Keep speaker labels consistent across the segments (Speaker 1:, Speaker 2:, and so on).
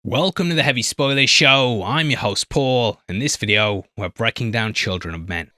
Speaker 1: Welcome to the Heavy Spoilers Show. I'm your host Paul. In this video, we're breaking down Children of Men.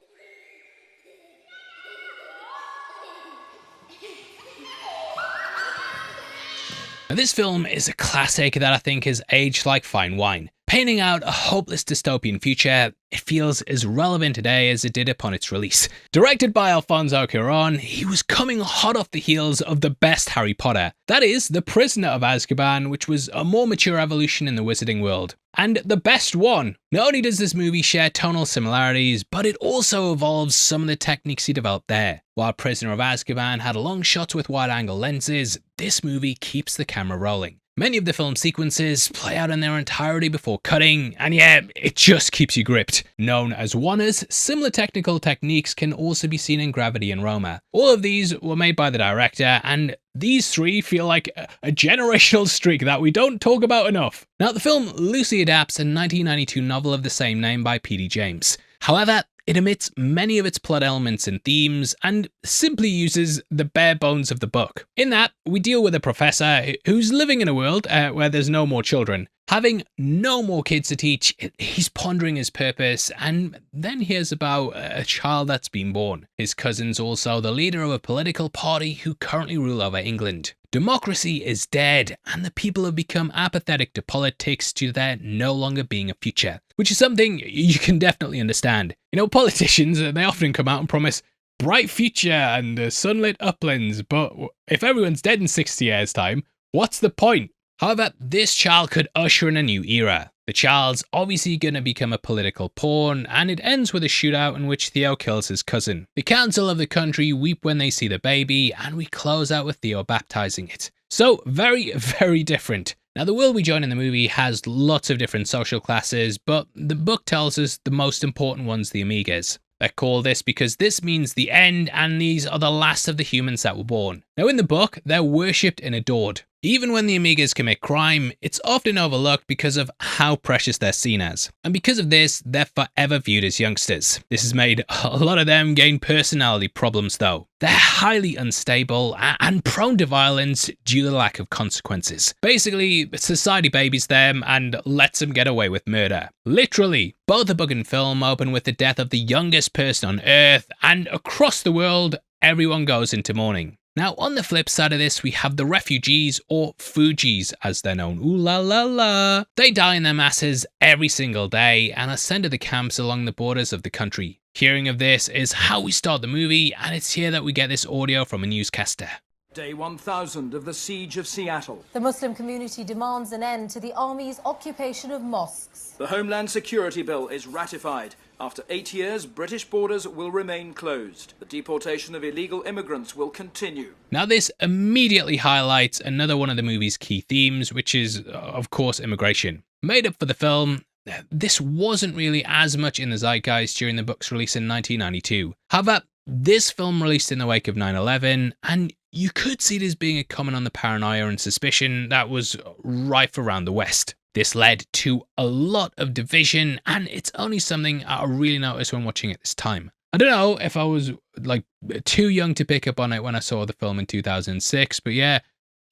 Speaker 1: Now, this film is a classic that I think has aged like fine wine. Painting out a hopeless dystopian future, it feels as relevant today as it did upon its release. Directed by Alfonso Cuarón, he was coming hot off the heels of the best Harry Potter. That is, The Prisoner of Azkaban, which was a more mature evolution in the wizarding world. And the best one! Not only does this movie share tonal similarities, but it also evolves some of the techniques he developed there. While Prisoner of Azkaban had long shots with wide-angle lenses, this movie keeps the camera rolling. Many of the film sequences play out in their entirety before cutting, and yeah, it just keeps you gripped. Known as Wanners, similar technical techniques can also be seen in Gravity and Roma. All of these were made by the director, and these three feel like a generational streak that we don't talk about enough. Now, the film loosely adapts a 1992 novel of the same name by P.D. James. However, it omits many of its plot elements and themes, and simply uses the bare bones of the book. In that, we deal with a professor who's living in a world where there's no more children. Having no more kids to teach, he's pondering his purpose, and then hears about a child that's been born. His cousin's also the leader of a political party who currently rule over England. Democracy is dead, and the people have become apathetic to politics due to there no longer being a future, which is something you can definitely understand. You know, politicians, they often come out and promise bright future and sunlit uplands, but if everyone's dead in 60 years' time, what's the point? However, this child could usher in a new era. The child's obviously going to become a political pawn, and it ends with a shootout in which Theo kills his cousin. The council of the country weep when they see the baby, and we close out with Theo baptizing it. So, very, very different. Now, the world we join in the movie has lots of different social classes, but the book tells us the most important one's the Amigas. They're called this because this means the end, and these are the last of the humans that were born. Now, in the book, they're worshipped and adored. Even when the Amigas commit crime, it's often overlooked because of how precious they're seen as. And because of this, they're forever viewed as youngsters. This has made a lot of them gain personality problems though. They're highly unstable and prone to violence due to the lack of consequences. Basically, society babies them and lets them get away with murder. Literally, both the book and film open with the death of the youngest person on Earth, and across the world, everyone goes into mourning. Now, on the flip side of this, we have the refugees, or Fugees as they're known. Ooh la la la. They die in their masses every single day and are sent to the camps along the borders of the country. Hearing of this is how we start the movie, and it's here that we get this audio from a newscaster.
Speaker 2: Day 1000 of the Siege of Seattle.
Speaker 3: The Muslim community demands an end to the army's occupation of mosques.
Speaker 2: The Homeland Security Bill is ratified. After 8 years, British borders will remain closed. The deportation of illegal immigrants will continue.
Speaker 1: Now, this immediately highlights another one of the movie's key themes, which is, of course, immigration. Made up for the film, this wasn't really as much in the zeitgeist during the book's release in 1992. However, this film released in the wake of 9/11, and you could see it as being a comment on the paranoia and suspicion that was rife around the West. This led to a lot of division, and it's only something I really noticed when watching it this time. I don't know if I was like too young to pick up on it when I saw the film in 2006, but yeah,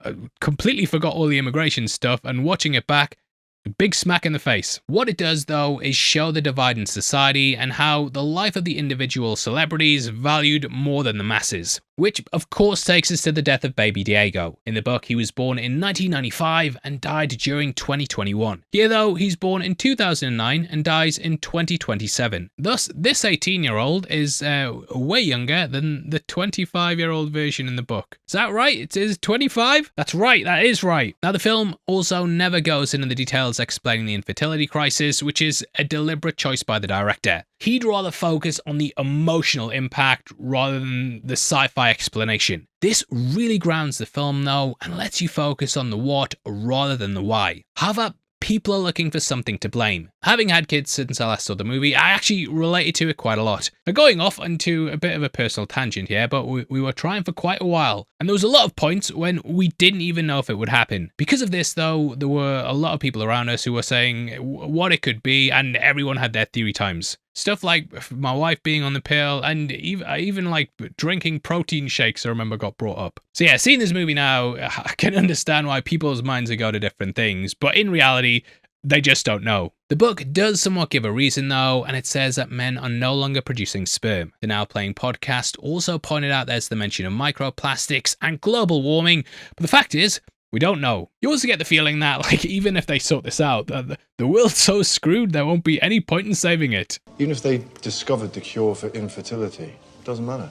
Speaker 1: I completely forgot all the immigration stuff, and watching it back, a big smack in the face. What it does though is show the divide in society and how the life of the individual celebrities valued more than the masses. Which of course takes us to the death of baby Diego. In the book, he was born in 1995 and died during 2021. Here though, he's born in 2009 and dies in 2027. Thus, this 18-year-old is way younger than the 25-year-old version in the book. Is that right? It is 25? That's right, that is right. Now, the film also never goes into the details explaining the infertility crisis, which is a deliberate choice by the director. He'd rather focus on the emotional impact rather than the sci-fi explanation. This really grounds the film though, and lets you focus on the what rather than the why. However, people are looking for something to blame. Having had kids since I last saw the movie, I actually related to it quite a lot. Now, going off into a bit of a personal tangent here, but we were trying for quite a while, and there was a lot of points when we didn't even know if it would happen. Because of this though, there were a lot of people around us who were saying what it could be, and everyone had their theory times. Stuff like my wife being on the pill, and even like drinking protein shakes, I remember got brought up. So yeah, seeing this movie now, I can understand why people's minds go to different things, but in reality, they just don't know. The book does somewhat give a reason though, and it says that men are no longer producing sperm. The Now Playing podcast also pointed out there's the mention of microplastics and global warming, but the fact is, we don't know. You also get the feeling that, like, even if they sort this out, the world's so screwed there won't be any point in saving it.
Speaker 4: Even if they discovered the cure for infertility, it doesn't matter.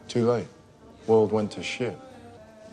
Speaker 4: Too late. World went to shit.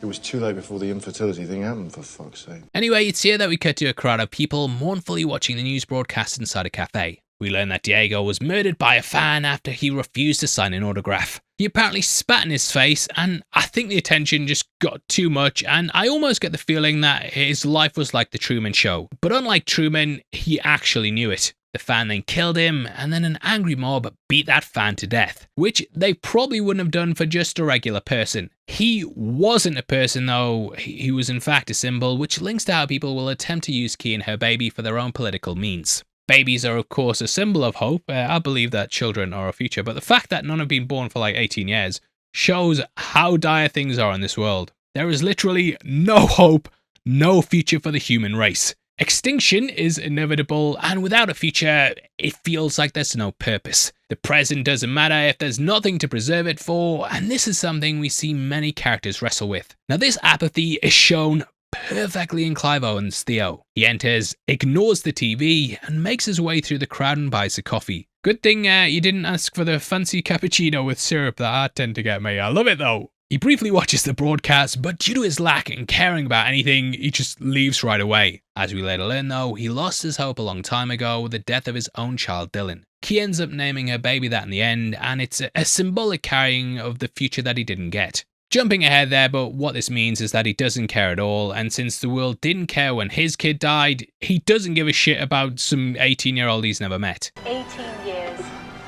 Speaker 4: It was too late before the infertility thing happened, for fuck's sake.
Speaker 1: Anyway, it's here that we cut to a crowd of people mournfully watching the news broadcast inside a cafe. We learn that Diego was murdered by a fan after he refused to sign an autograph. He apparently spat in his face, and I think the attention just got too much, and I almost get the feeling that his life was like the Truman Show. But unlike Truman, he actually knew it. The fan then killed him, and then an angry mob beat that fan to death, which they probably wouldn't have done for just a regular person. He wasn't a person though, he was in fact a symbol, which links to how people will attempt to use Key and her baby for their own political means. Babies are of course a symbol of hope. I believe that children are our future, but the fact that none have been born for like 18 years shows how dire things are in this world. There is literally no hope, no future for the human race. Extinction is inevitable, and without a future, it feels like there's no purpose. The present doesn't matter if there's nothing to preserve it for, and this is something we see many characters wrestle with. Now this apathy is shown perfectly in Clive Owen's Theo. He enters, ignores the TV, and makes his way through the crowd and buys a coffee. Good thing you didn't ask for the fancy cappuccino with syrup that I tend to get me. I love it though. He briefly watches the broadcast, but due to his lack in caring about anything, he just leaves right away. As we later learn though, he lost his hope a long time ago with the death of his own child Dylan. He ends up naming her baby that in the end, and it's a symbolic carrying of the future that he didn't get. Jumping ahead there, but what this means is that he doesn't care at all, and since the world didn't care when his kid died, he doesn't give a shit about some 18-year-old he's never met.
Speaker 5: 18 years,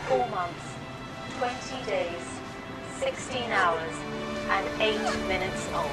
Speaker 5: 4 months, 20 days, 16 hours, and 8 minutes old.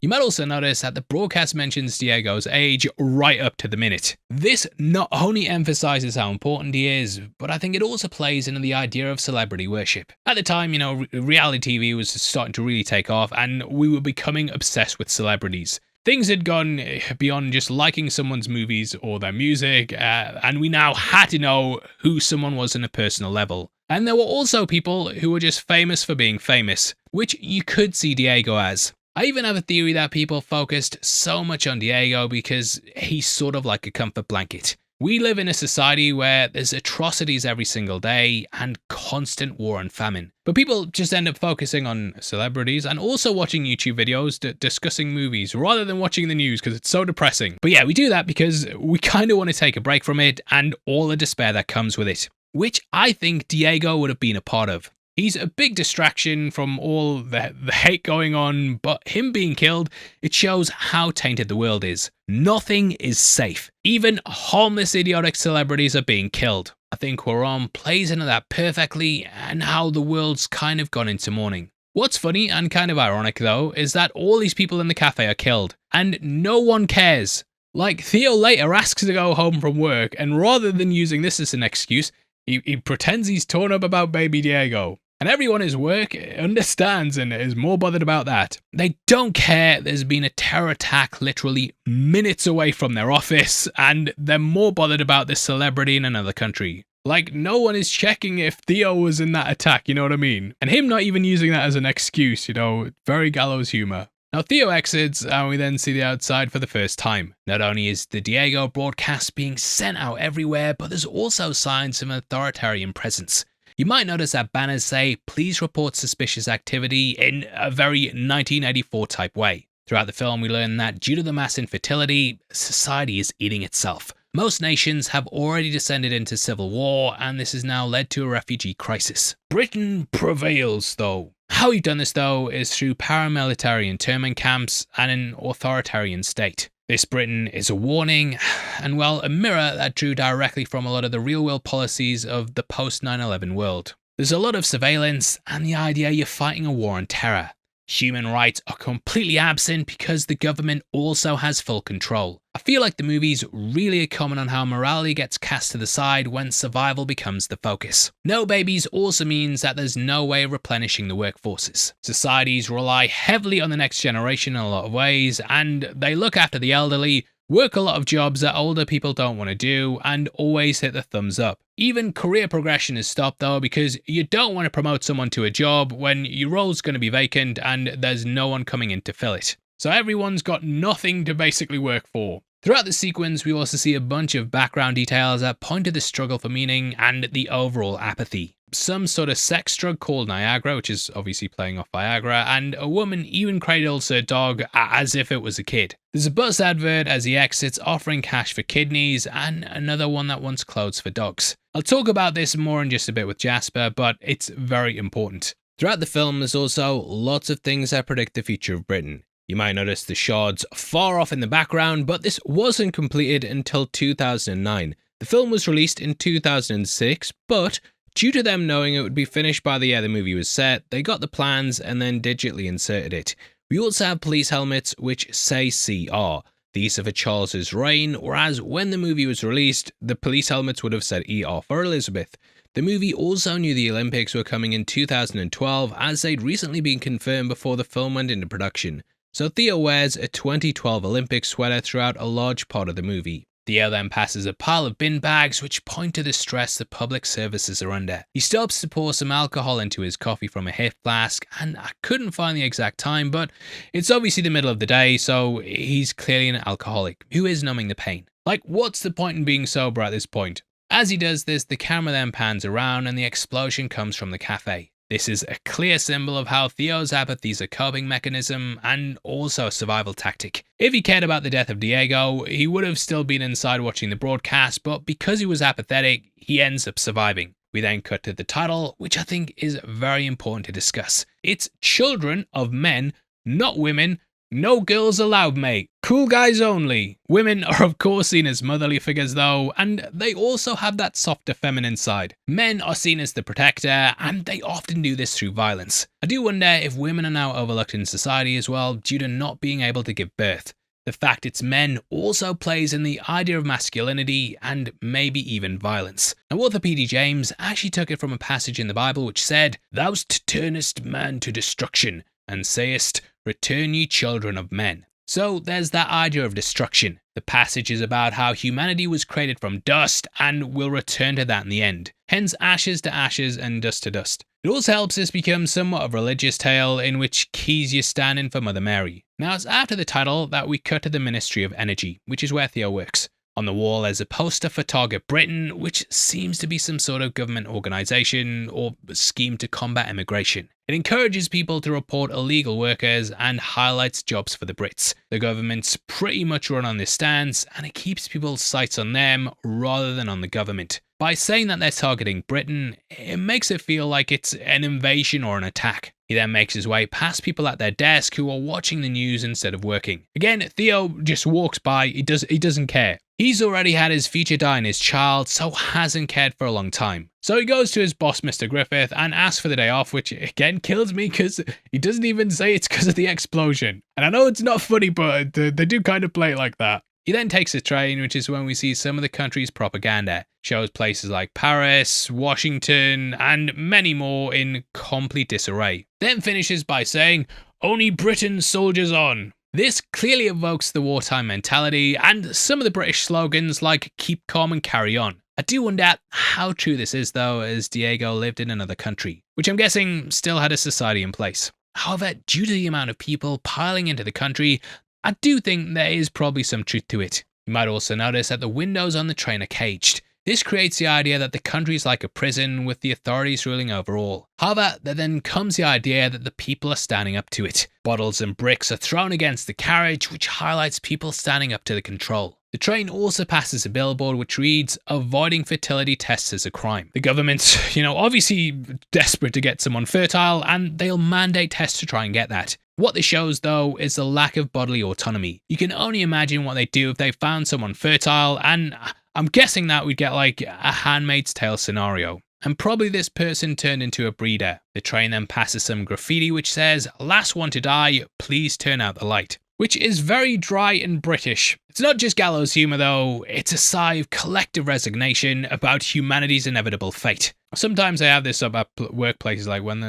Speaker 1: You might also notice that the broadcast mentions Diego's age right up to the minute. This not only emphasizes how important he is, but I think it also plays into the idea of celebrity worship. At the time, you know, reality TV was starting to really take off, and we were becoming obsessed with celebrities. Things had gone beyond just liking someone's movies or their music, and we now had to know who someone was on a personal level. And there were also people who were just famous for being famous, which you could see Diego as. I even have a theory that people focused so much on Diego because he's sort of like a comfort blanket. We live in a society where there's atrocities every single day and constant war and famine. But people just end up focusing on celebrities and also watching YouTube videos discussing movies rather than watching the news because it's so depressing. But yeah, we do that because we kind of want to take a break from it and all the despair that comes with it, which I think Diego would have been a part of. He's a big distraction from all the hate going on, but him being killed, it shows how tainted the world is. Nothing is safe. Even harmless idiotic celebrities are being killed. I think Cuarón plays into that perfectly and how the world's kind of gone into mourning. What's funny and kind of ironic though, is that all these people in the cafe are killed, and no one cares. Like, Theo later asks to go home from work, and rather than using this as an excuse, he pretends he's torn up about baby Diego. And everyone at his work understands and is more bothered about that. They don't care there's been a terror attack literally minutes away from their office, and they're more bothered about this celebrity in another country. Like, no one is checking if Theo was in that attack, you know what I mean? And him not even using that as an excuse, you know, very gallows humor. Now Theo exits, and we then see the outside for the first time. Not only is the Diego broadcast being sent out everywhere, but there's also signs of an authoritarian presence. You might notice that banners say, "Please report suspicious activity," in a very 1984 type way. Throughout the film, we learn that due to the mass infertility, society is eating itself. Most nations have already descended into civil war, and this has now led to a refugee crisis. Britain prevails, though. How we've done this, though, is through paramilitary internment camps and an authoritarian state. This Britain is a warning, and well, a mirror that drew directly from a lot of the real-world policies of the post-9/11 world. There's a lot of surveillance and the idea you're fighting a war on terror. Human rights are completely absent because the government also has full control. I feel like the movie's really a comment on how morality gets cast to the side when survival becomes the focus. No babies also means that there's no way of replenishing the workforces. Societies rely heavily on the next generation in a lot of ways, and they look after the elderly, work a lot of jobs that older people don't want to do, and always hit the thumbs up. Even career progression is stopped though, because you don't want to promote someone to a job when your role's going to be vacant and there's no one coming in to fill it. So everyone's got nothing to basically work for. Throughout the sequence, we also see a bunch of background details that point to the struggle for meaning and the overall apathy. Some sort of sex drug called Niagara, which is obviously playing off Viagra, and a woman even cradles her dog as if it was a kid. There's a bus advert as he exits offering cash for kidneys, and another one that wants clothes for dogs. I'll talk about this more in just a bit with Jasper, but it's very important. Throughout the film, there's also lots of things that predict the future of Britain. You might notice the shards far off in the background, but this wasn't completed until 2009. The film was released in 2006, but due to them knowing it would be finished by the year the movie was set, they got the plans and then digitally inserted it. We also have police helmets which say CR. These are for Charles's reign, whereas when the movie was released, the police helmets would have said ER for Elizabeth. The movie also knew the Olympics were coming in 2012, as they'd recently been confirmed before the film went into production. So Theo wears a 2012 Olympic sweater throughout a large part of the movie. Theo then passes a pile of bin bags which point to the stress the public services are under. He stops to pour some alcohol into his coffee from a hip flask, and I couldn't find the exact time, but it's obviously the middle of the day, so he's clearly an alcoholic who is numbing the pain. Like, what's the point in being sober at this point? As he does this, the camera then pans around and the explosion comes from the cafe. This is a clear symbol of how Theo's apathy is a coping mechanism and also a survival tactic. If he cared about the death of Diego, he would have still been inside watching the broadcast, but because he was apathetic, he ends up surviving. We then cut to the title, which I think is very important to discuss. It's Children of Men, Not Women. No girls allowed, mate. Cool guys only. Women are of course seen as motherly figures though, and they also have that softer feminine side. Men are seen as the protector, and they often do this through violence. I do wonder if women are now overlooked in society as well due to not being able to give birth. The fact it's men also plays in the idea of masculinity and maybe even violence. Now author P.D. James actually took it from a passage in the Bible which said, "Thou turnest man to destruction, and sayest, return ye children of men." So there's that idea of destruction. The passage is about how humanity was created from dust and will return to that in the end. Hence ashes to ashes and dust to dust. It also helps this become somewhat of a religious tale in which Kezia stand in for Mother Mary. Now it's after the title that we cut to the Ministry of Energy, which is where Theo works. On the wall there's a poster for Target Britain, which seems to be some sort of government organisation or scheme to combat immigration. It encourages people to report illegal workers and highlights jobs for the Brits. The government's pretty much run on this stance, and it keeps people's sights on them rather than on the government. By saying that they're targeting Britain, it makes it feel like it's an invasion or an attack. He then makes his way past people at their desk who are watching the news instead of working. Again, Theo just walks by, he doesn't care. He's already had his future die in his child, so hasn't cared for a long time. So he goes to his boss, Mr. Griffith, and asks for the day off, which again kills me because he doesn't even say it's because of the explosion. And I know it's not funny, but they do kind of play it like that. He then takes a train, which is when we see some of the country's propaganda. Shows places like Paris, Washington, and many more in complete disarray. Then finishes by saying, "Only Britain's soldiers on." This clearly evokes the wartime mentality and some of the British slogans like "keep calm and carry on." I do wonder how true this is though, as Diego lived in another country, which I'm guessing still had a society in place. However, due to the amount of people piling into the country, I do think there is probably some truth to it. You might also notice that the windows on the train are caged. This creates the idea that the country is like a prison with the authorities ruling over all. However, there then comes the idea that the people are standing up to it. Bottles and bricks are thrown against the carriage, which highlights people standing up to the control. The train also passes a billboard which reads, "Avoiding fertility tests is a crime." The government's, obviously desperate to get someone fertile, and they'll mandate tests to try and get that. What this shows though is the lack of bodily autonomy. You can only imagine what they'd do if they found someone fertile, and I'm guessing that we'd get like a Handmaid's Tale scenario. And probably this person turned into a breeder. The train then passes some graffiti which says, "Last one to die, please turn out the light." which is very dry and British. It's not just gallows humour though, it's a sigh of collective resignation about humanity's inevitable fate. Sometimes I have this about workplaces, like when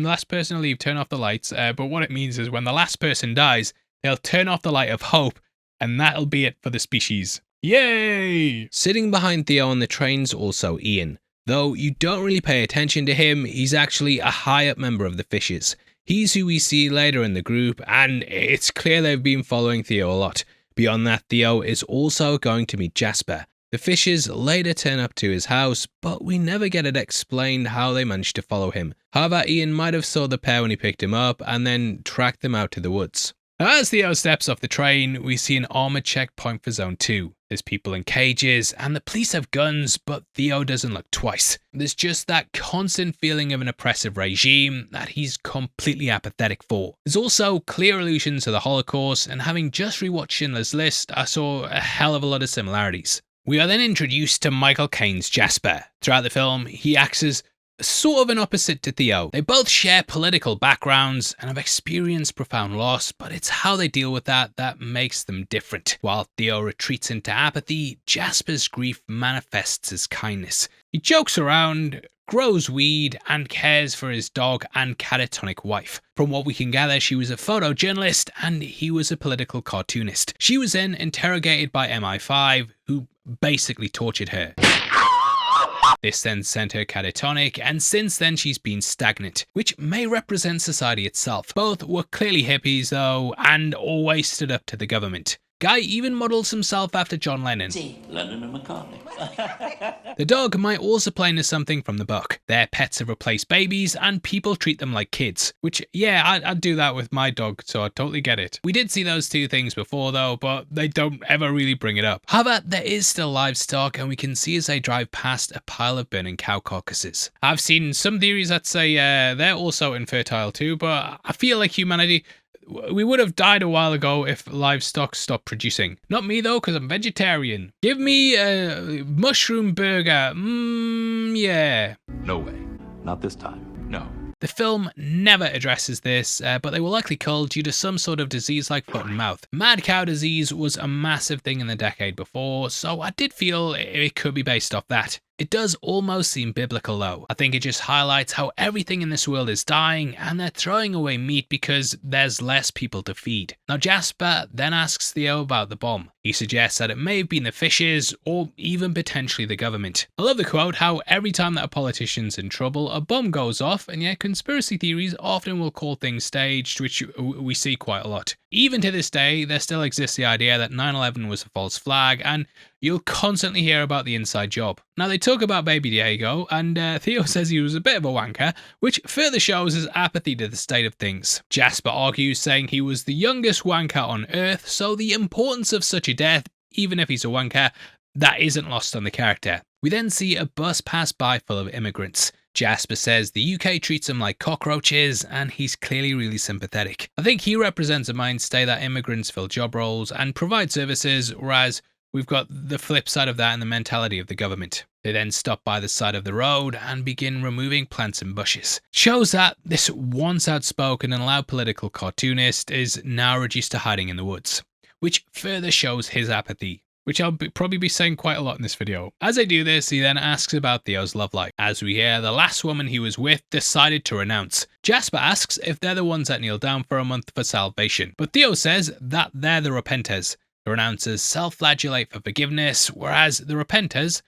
Speaker 1: the last person to leave, turn off the lights, but what it means is when the last person dies, they'll turn off the light of hope, and that'll be it for the species. Yay! Sitting behind Theo on the train's also Ian. Though you don't really pay attention to him, he's actually a high-up member of the Fishes. He's who we see later in the group, and it's clear they've been following Theo a lot. Beyond that, Theo is also going to meet Jasper. The Fishes later turn up to his house, but we never get it explained how they managed to follow him. However, Ian might have saw the pair when he picked him up, and then tracked them out to the woods. As Theo steps off the train, we see an armoured checkpoint for Zone 2. There's people in cages, and the police have guns, but Theo doesn't look twice. There's just that constant feeling of an oppressive regime that he's completely apathetic for. There's also clear allusions to the Holocaust, and having just rewatched Schindler's List, I saw a hell of a lot of similarities. We are then introduced to Michael Caine's Jasper. Throughout the film, he acts as sort of an opposite to Theo. They both share political backgrounds and have experienced profound loss, but it's how they deal with that makes them different. While Theo retreats into apathy, Jasper's grief manifests as kindness. He jokes around, grows weed, and cares for his dog and catatonic wife. From what we can gather, she was a photojournalist and he was a political cartoonist. She was then interrogated by MI5, who basically tortured her. This then sent her catatonic, and since then she's been stagnant, which may represent society itself. Both were clearly hippies though, and always stood up to the government. Guy even models himself after John Lennon.
Speaker 6: See, Lennon and McCartney.
Speaker 1: The dog might also play into something from the book. Their pets have replaced babies, and people treat them like kids. Which, yeah, I'd do that with my dog, so I totally get it. We did see those two things before though, but they don't ever really bring it up. However, there is still livestock, and we can see as they drive past a pile of burning cow carcasses. I've seen some theories that say they're also infertile too, but I feel like humanity, we would have died a while ago if livestock stopped producing. Not me though, because I'm vegetarian. Give me a mushroom burger. Yeah.
Speaker 6: No way. Not this time. No.
Speaker 1: The film never addresses this, but they were likely culled due to some sort of disease like foot and mouth. Mad cow disease was a massive thing in the decade before, so I did feel it could be based off that. It does almost seem biblical though. I think it just highlights how everything in this world is dying and they're throwing away meat because there's less people to feed. Now Jasper then asks Theo about the bomb. He suggests that it may have been the Fishes or even potentially the government. I love the quote how every time that a politician's in trouble, a bomb goes off, and yet conspiracy theories often will call things staged, which we see quite a lot. Even to this day, there still exists the idea that 9/11 was a false flag, and you'll constantly hear about the inside job. Now they talk about baby Diego, and Theo says he was a bit of a wanker, which further shows his apathy to the state of things. Jasper argues, saying he was the youngest wanker on Earth, so the importance of such a death, even if he's a wanker, that isn't lost on the character. We then see a bus pass by full of immigrants. Jasper says the UK treats them like cockroaches, and he's clearly really sympathetic. I think he represents a mindset that immigrants fill job roles and provide services, whereas we've got the flip side of that in the mentality of the government. They then stop by the side of the road and begin removing plants and bushes. It shows that this once outspoken and loud political cartoonist is now reduced to hiding in the woods, which further shows his apathy, which I'll probably be saying quite a lot in this video. As I do this, he then asks about Theo's love life. As we hear, the last woman he was with decided to renounce. Jasper asks if they're the ones that kneel down for a month for salvation, but Theo says that they're the repenters. The renouncers self-flagellate for forgiveness, whereas the repenters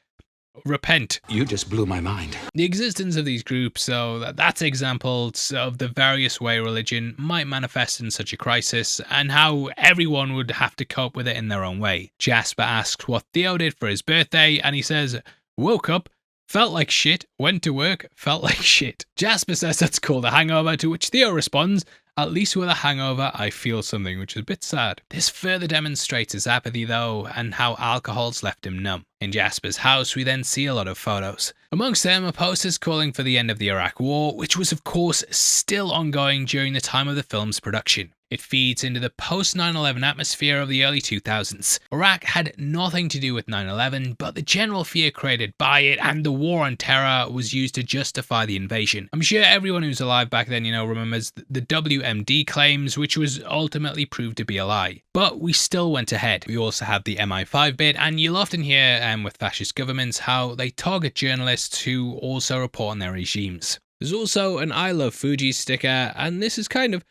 Speaker 1: repent.
Speaker 6: You just blew my mind.
Speaker 1: The existence of these groups, so that's examples of the various way religion might manifest in such a crisis, and how everyone would have to cope with it in their own way. Jasper asks what Theo did for his birthday, and he says, woke up, felt like shit, went to work, felt like shit. Jasper says that's called a hangover, to which Theo responds, at least with a hangover, I feel something, which is a bit sad. This further demonstrates his apathy though, and how alcohol's left him numb. In Jasper's house, we then see a lot of photos. Amongst them are posters calling for the end of the Iraq War, which was of course still ongoing during the time of the film's production. It feeds into the post 9/11 atmosphere of the early 2000s. Iraq had nothing to do with 9/11, but the general fear created by it and the war on terror was used to justify the invasion. I'm sure everyone who's alive back then, remembers the WMD claims, which was ultimately proved to be a lie. But we still went ahead. We also have the MI5 bit, and you'll often hear with fascist governments how they target journalists who also report on their regimes. There's also an I Love Fuji sticker, and this is kind of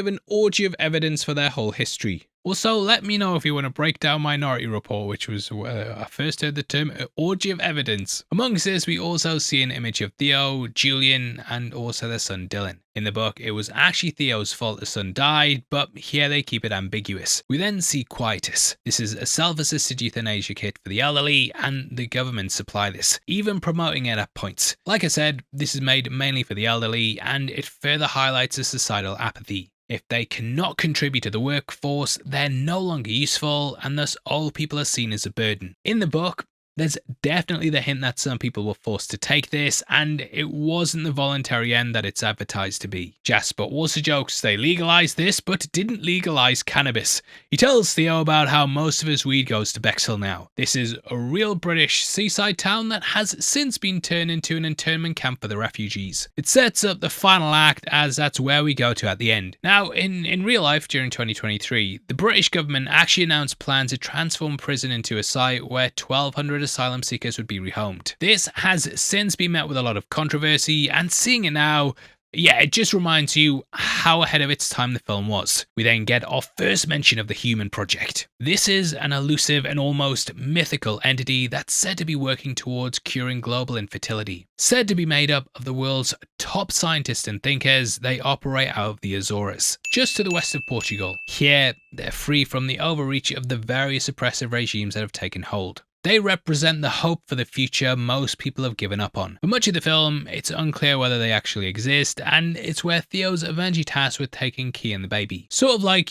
Speaker 1: an orgy of evidence for their whole history. Also, let me know if you want to break down Minority Report, which was I first heard the term orgy of evidence. Amongst this, we also see an image of Theo, Julian, and also their son Dylan. In the book, it was actually Theo's fault the son died, but here they keep it ambiguous. We then see Quietus. This is a self-assisted euthanasia kit for the elderly, and the government supply this, even promoting it at points. Like I said, this is made mainly for the elderly, and it further highlights a societal apathy. If they cannot contribute to the workforce, they're no longer useful, and thus old people are seen as a burden. In the book, there's definitely the hint that some people were forced to take this, and it wasn't the voluntary end that it's advertised to be. Jasper also jokes they legalized this, but didn't legalize cannabis. He tells Theo about how most of his weed goes to Bexhill now. This is a real British seaside town that has since been turned into an internment camp for the refugees. It sets up the final act, as that's where we go to at the end. Now, in real life during 2023, the British government actually announced plans to transform prison into a site where 1,200 asylum seekers would be rehomed. This has since been met with a lot of controversy, and seeing it now, it just reminds you how ahead of its time the film was. We then get our first mention of the Human Project. This is an elusive and almost mythical entity that's said to be working towards curing global infertility. Said to be made up of the world's top scientists and thinkers, they operate out of the Azores, just to the west of Portugal. Here, they're free from the overreach of the various oppressive regimes that have taken hold. They represent the hope for the future most people have given up on. For much of the film, it's unclear whether they actually exist, and it's where Theo's eventually tasked with taking Key and the baby. Sort of like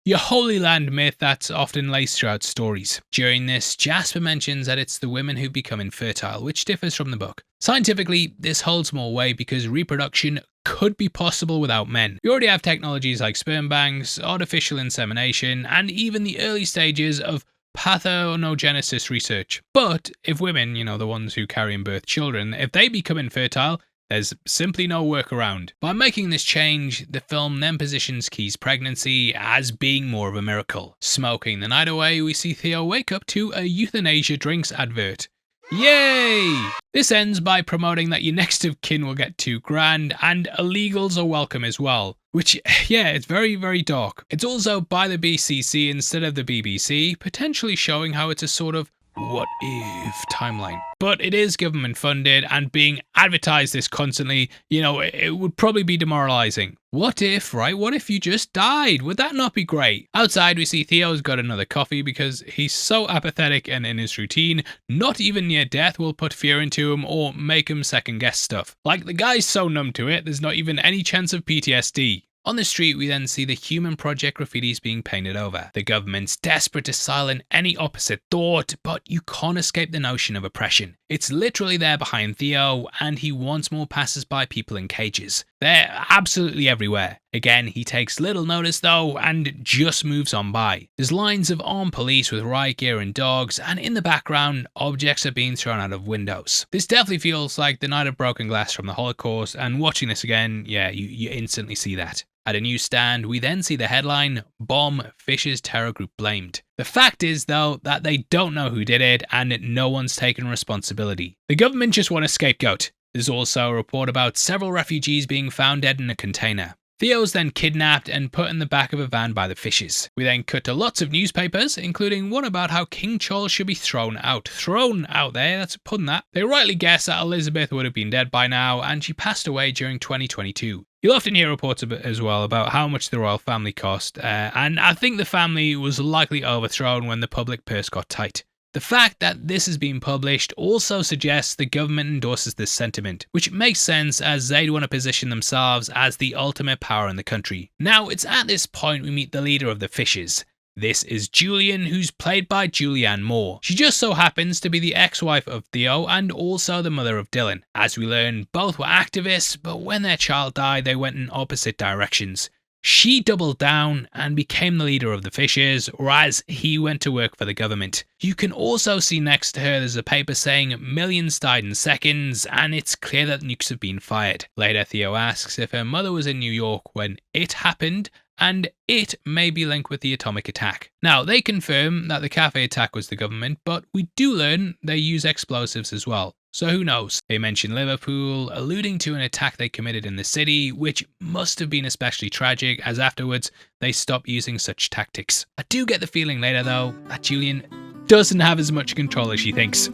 Speaker 1: your Holy Land myth that's often laced throughout stories. During this, Jasper mentions that it's the women who become infertile, which differs from the book. Scientifically, this holds more weight because reproduction could be possible without men. We already have technologies like sperm banks, artificial insemination, and even the early stages of parthenogenesis research. But if women, the ones who carry and birth children, if they become infertile, there's simply no workaround. By making this change, the film then positions Key's pregnancy as being more of a miracle. Smoking the night away, we see Theo wake up to a euthanasia drinks advert. Yay! This ends by promoting that your next of kin will get $2,000 and illegals are welcome as well. Which, it's very, very dark. It's also by the BCC instead of the BBC, potentially showing how it's a sort of what if timeline. But it is government funded, and being advertised this constantly, it would probably be demoralizing. What if, right? What if you just died? Would that not be great? Outside, we see Theo's got another coffee because he's so apathetic and in his routine, not even near death will put fear into him or make him second guess stuff. Like, the guy's so numb to it, there's not even any chance of PTSD. On the street, we then see the Human Project graffitis being painted over. The government's desperate to silence any opposite thought, but you can't escape the notion of oppression. It's literally there behind Theo, and he wants more passers-by people in cages. They're absolutely everywhere. Again, he takes little notice though, and just moves on by. There's lines of armed police with riot gear and dogs, and in the background, objects are being thrown out of windows. This definitely feels like the night of broken glass from the Holocaust, and watching this again, you instantly see that. At a newsstand, we then see the headline, Bomb, Fisher's Terror Group Blamed. The fact is, though, that they don't know who did it, and no one's taken responsibility. The government just want a scapegoat. There's also a report about several refugees being found dead in a container. Theo's then kidnapped and put in the back of a van by the fishes. We then cut to lots of newspapers, including one about how King Charles should be thrown out. Thrown out there, that's a pun that. They rightly guess that Elizabeth would have been dead by now, and she passed away during 2022. You'll often hear reports as well about how much the royal family cost, and I think the family was likely overthrown when the public purse got tight. The fact that this is being published also suggests the government endorses this sentiment, which makes sense as they'd want to position themselves as the ultimate power in the country. Now, it's at this point we meet the leader of the fishes. This is Julian, who's played by Julianne Moore. She just so happens to be the ex-wife of Theo and also the mother of Dylan. As we learn, both were activists, but when their child died, they went in opposite directions. She doubled down and became the leader of the Fishers, whereas he went to work for the government. You can also see next to her there's a paper saying millions died in seconds, and it's clear that nukes have been fired. Later, Theo asks if her mother was in New York when it happened, and it may be linked with the atomic attack. Now, they confirm that the cafe attack was the government, but we do learn they use explosives as well. So who knows? They mention Liverpool, alluding to an attack they committed in the city, which must have been especially tragic, as afterwards they stopped using such tactics. I do get the feeling later though that Julian doesn't have as much control as she thinks.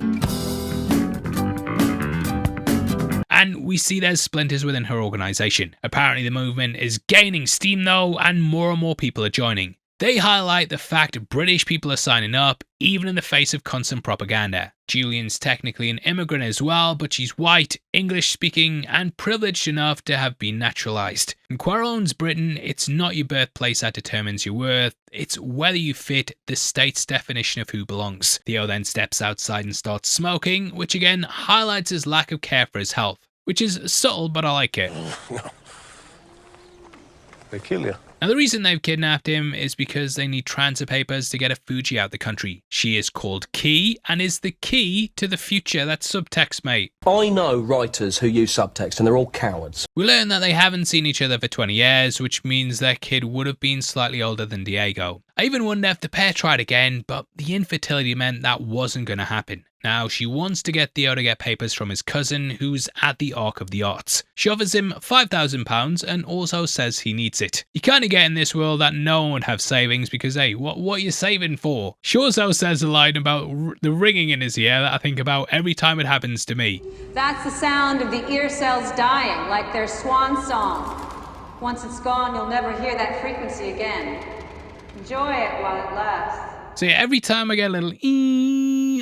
Speaker 1: And we see there's splinters within her organisation. Apparently the movement is gaining steam though, and more people are joining. They highlight the fact British people are signing up, even in the face of constant propaganda. Julian's technically an immigrant as well, but she's white, English speaking, and privileged enough to have been naturalised. In Quaron's Britain, it's not your birthplace that determines your worth, it's whether you fit the state's definition of who belongs. Theo then steps outside and starts smoking, which again highlights his lack of care for his health, which is subtle, but I like it.
Speaker 7: No. They kill you.
Speaker 1: Now the reason they've kidnapped him is because they need transfer papers to get a Fuji out the country. She is called Key and is the key to the future that subtext mate.
Speaker 8: I know writers who use subtext and they're all cowards.
Speaker 1: We learn that they haven't seen each other for 20 years, which means their kid would have been slightly older than Diego. I even wonder if the pair tried again, but the infertility meant that wasn't going to happen. Now, she wants to get Theo to get papers from his cousin, who's at the Ark of the Arts. She offers him £5,000 and also says he needs it. You kind of get in this world that no one would have savings because, hey, what are you saving for? She also says a line about the ringing in his ear that I think about every time it happens to me.
Speaker 5: That's the sound of the ear cells dying, like their swan song. Once it's gone, you'll never hear that frequency again. Enjoy it while it lasts.
Speaker 1: So yeah, every time I get a little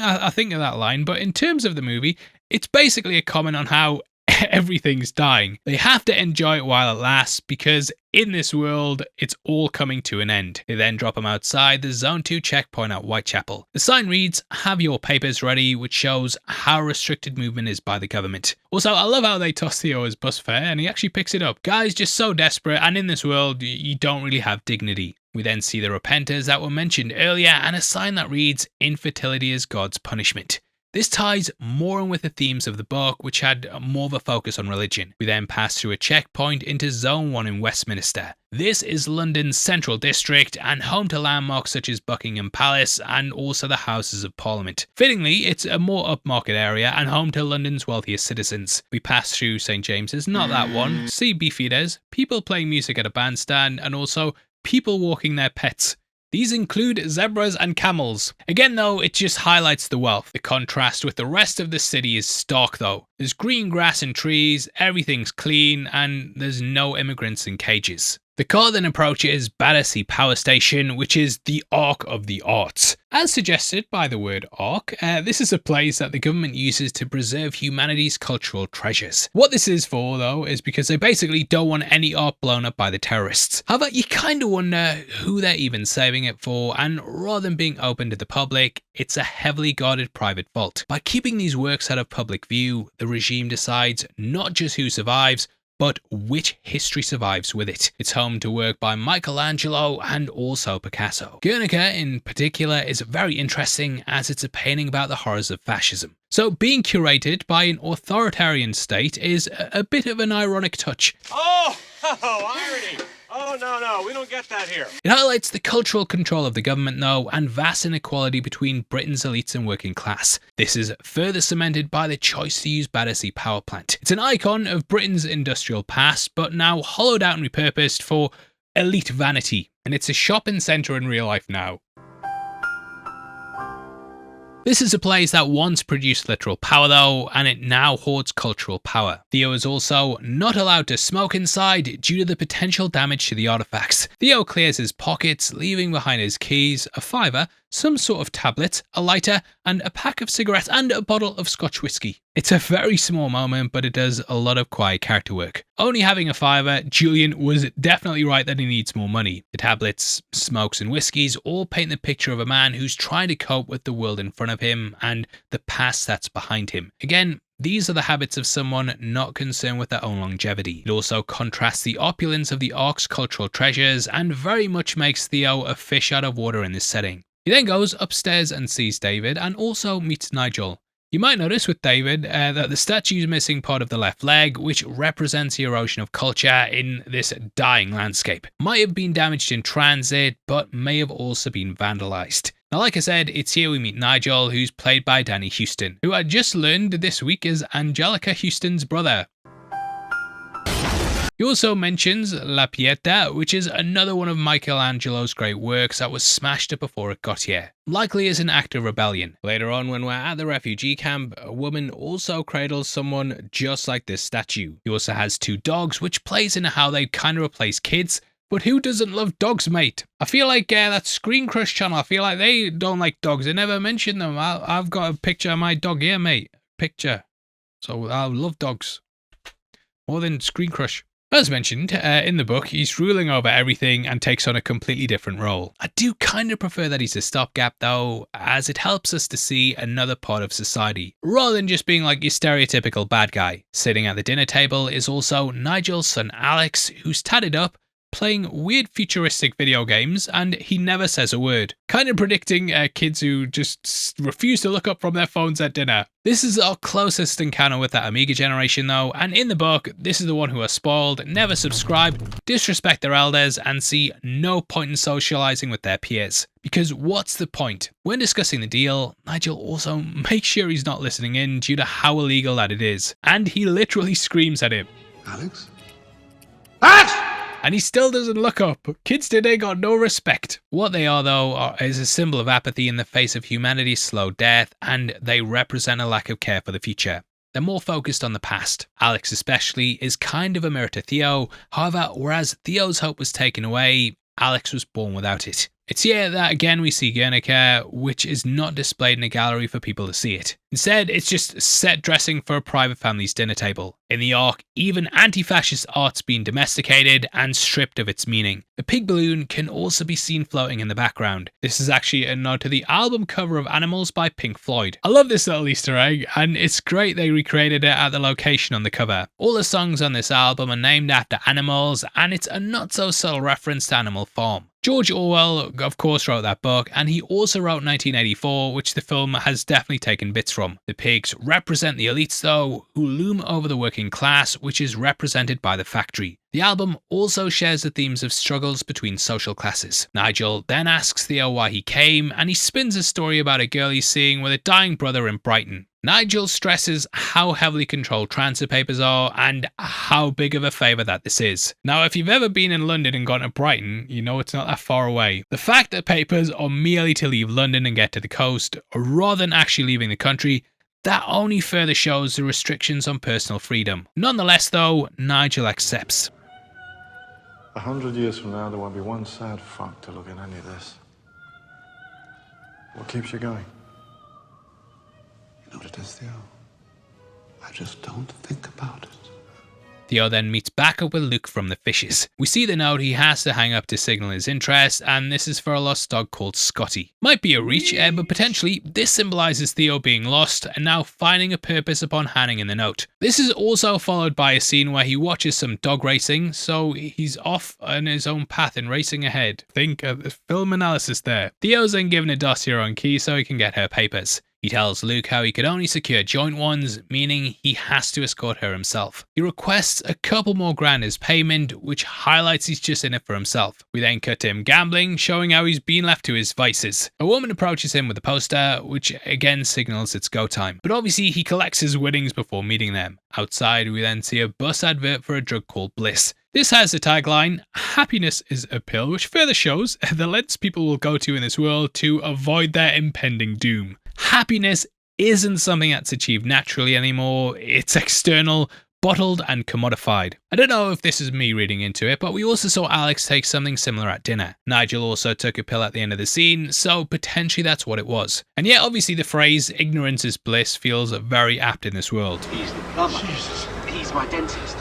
Speaker 1: I think of that line, but in terms of the movie, it's basically a comment on how everything's dying. They have to enjoy it while it lasts because in this world, it's all coming to an end. They then drop him outside the Zone 2 checkpoint at Whitechapel. The sign reads, "Have your papers ready," which shows how restricted movement is by the government. Also, I love how they toss Theo his bus fare and he actually picks it up. Guy's just so desperate, and in this world, you don't really have dignity. We then see the repenters that were mentioned earlier and a sign that reads, "Infertility is God's punishment." This ties more in with the themes of the book, which had more of a focus on religion. We then pass through a checkpoint into Zone 1 in Westminster. This is London's central district and home to landmarks such as Buckingham Palace and also the Houses of Parliament. Fittingly, it's a more upmarket area and home to London's wealthiest citizens. We pass through St James's, not that one, see beefeaters, people playing music at a bandstand, and also people walking their pets. These include zebras and camels. Again though, it just highlights the wealth. The contrast with the rest of the city is stark though. There's green grass and trees, everything's clean, and there's no immigrants in cages. The car then approaches Battersea Power Station, which is the Ark of the Arts. As suggested by the word Ark, this is a place that the government uses to preserve humanity's cultural treasures. What this is for, though, is because they basically don't want any art blown up by the terrorists. However, you kind of wonder who they're even saving it for, and rather than being open to the public, it's a heavily guarded private vault. By keeping these works out of public view, the regime decides not just who survives, but which history survives with it. It's home to work by Michelangelo and also Picasso. Guernica in particular is very interesting as it's a painting about the horrors of fascism. So being curated by an authoritarian state is a bit of an ironic touch.
Speaker 7: Oh, irony. Oh, no, we don't get that here.
Speaker 1: It highlights the cultural control of the government though, and vast inequality between Britain's elites and working class. This is further cemented by the choice to use Battersea Power Plant. It's an icon of Britain's industrial past, but now hollowed out and repurposed for elite vanity. And it's a shopping centre in real life now. This is a place that once produced literal power though, and it now hoards cultural power. Theo is also not allowed to smoke inside due to the potential damage to the artifacts. Theo clears his pockets, leaving behind his keys, a fiver, some sort of tablet, a lighter, and a pack of cigarettes and a bottle of Scotch whiskey. It's a very small moment, but it does a lot of quiet character work. Only having a fiver, Julian was definitely right that he needs more money. The tablets, smokes, and whiskeys all paint the picture of a man who's trying to cope with the world in front of him and the past that's behind him. Again, these are the habits of someone not concerned with their own longevity. It also contrasts the opulence of the Ark's cultural treasures and very much makes Theo a fish out of water in this setting. He then goes upstairs and sees David and also meets Nigel. You might notice with David that the statue is missing part of the left leg, which represents the erosion of culture in this dying landscape. Might have been damaged in transit, but may have also been vandalized. Now, like I said, it's here we meet Nigel, who's played by Danny Huston, who I just learned this week is Angelica Huston's brother. He also mentions La Pieta, which is another one of Michelangelo's great works that was smashed up before it got here, likely as an act of rebellion. Later on, when we're at the refugee camp, a woman also cradles someone just like this statue. He also has 2 dogs, which plays into how they kind of replace kids. But who doesn't love dogs, mate? I feel like that Screen Crush channel, I feel like they don't like dogs. They never mention them. I've got a picture of my dog here, mate. Picture. So I love dogs. More than Screen Crush. As mentioned, in the book, he's ruling over everything and takes on a completely different role. I do kind of prefer that he's a stopgap though, as it helps us to see another part of society, rather than just being like your stereotypical bad guy. Sitting at the dinner table is also Nigel's son Alex, who's tatted up, playing weird futuristic video games, and he never says a word. Kind of predicting kids who just refuse to look up from their phones at dinner. This is our closest encounter with that Amiga generation though, and in the book, this is the one who are spoiled, never subscribe, disrespect their elders, and see no point in socializing with their peers. Because what's the point? When discussing the deal, Nigel also makes sure he's not listening in due to how illegal that it is. And he literally screams at him.
Speaker 4: Alex?
Speaker 1: And he still doesn't look up. Kids today got no respect. What they are though is a symbol of apathy in the face of humanity's slow death, and they represent a lack of care for the future. They're more focused on the past. Alex especially is kind of a mirror to Theo. However, whereas Theo's hope was taken away, Alex was born without it. It's here that again we see Guernica, which is not displayed in a gallery for people to see it. Instead, it's just set dressing for a private family's dinner table. In the Ark, even anti-fascist art's been domesticated and stripped of its meaning. A pig balloon can also be seen floating in the background. This is actually a nod to the album cover of Animals by Pink Floyd. I love this little Easter egg, and it's great they recreated it at the location on the cover. All the songs on this album are named after animals, and it's a not so subtle reference to Animal Farm. George Orwell, of course, wrote that book, and he also wrote 1984, which the film has definitely taken bits from. The pigs represent the elites, though, who loom over the working class, which is represented by the factory. The album also shares the themes of struggles between social classes. Nigel then asks Theo why he came, and he spins a story about a girl he's seeing with a dying brother in Brighton. Nigel stresses how heavily controlled transit papers are and how big of a favour that this is. Now, if you've ever been in London and gone to Brighton, you know it's not that far away. The fact that papers are merely to leave London and get to the coast, rather than actually leaving the country, that only further shows the restrictions on personal freedom. Nonetheless though, Nigel accepts.
Speaker 4: 100 years from now, there won't be one sad fuck to look at any of this. What keeps you going?
Speaker 6: You know what it is, Theo? I just don't think about it.
Speaker 1: Theo then meets back up with Luke from the fishes. We see the note he has to hang up to signal his interest, and this is for a lost dog called Scotty. Might be a reach, but potentially this symbolises Theo being lost and now finding a purpose upon handing in the note. This is also followed by a scene where he watches some dog racing, so he's off on his own path and racing ahead. Think of the film analysis there. Theo's then given a dossier on Key so he can get her papers. He tells Luke how he could only secure joint ones, meaning he has to escort her himself. He requests a couple more grand as payment, which highlights he's just in it for himself. We then cut to him gambling, showing how he's been left to his vices. A woman approaches him with a poster, which again signals it's go time. But obviously he collects his winnings before meeting them. Outside, we then see a bus advert for a drug called Bliss. This has the tagline, "Happiness is a pill," which further shows the lengths people will go to in this world to avoid their impending doom. Happiness isn't something that's achieved naturally anymore, it's external, bottled and commodified. I don't know if this is me reading into it, but we also saw Alex take something similar at dinner. Nigel also took a pill at the end of the scene, so potentially that's what it was. And yet obviously the phrase "ignorance is bliss" feels very apt in this world.
Speaker 9: He's the plumber. Jesus. He's my dentist.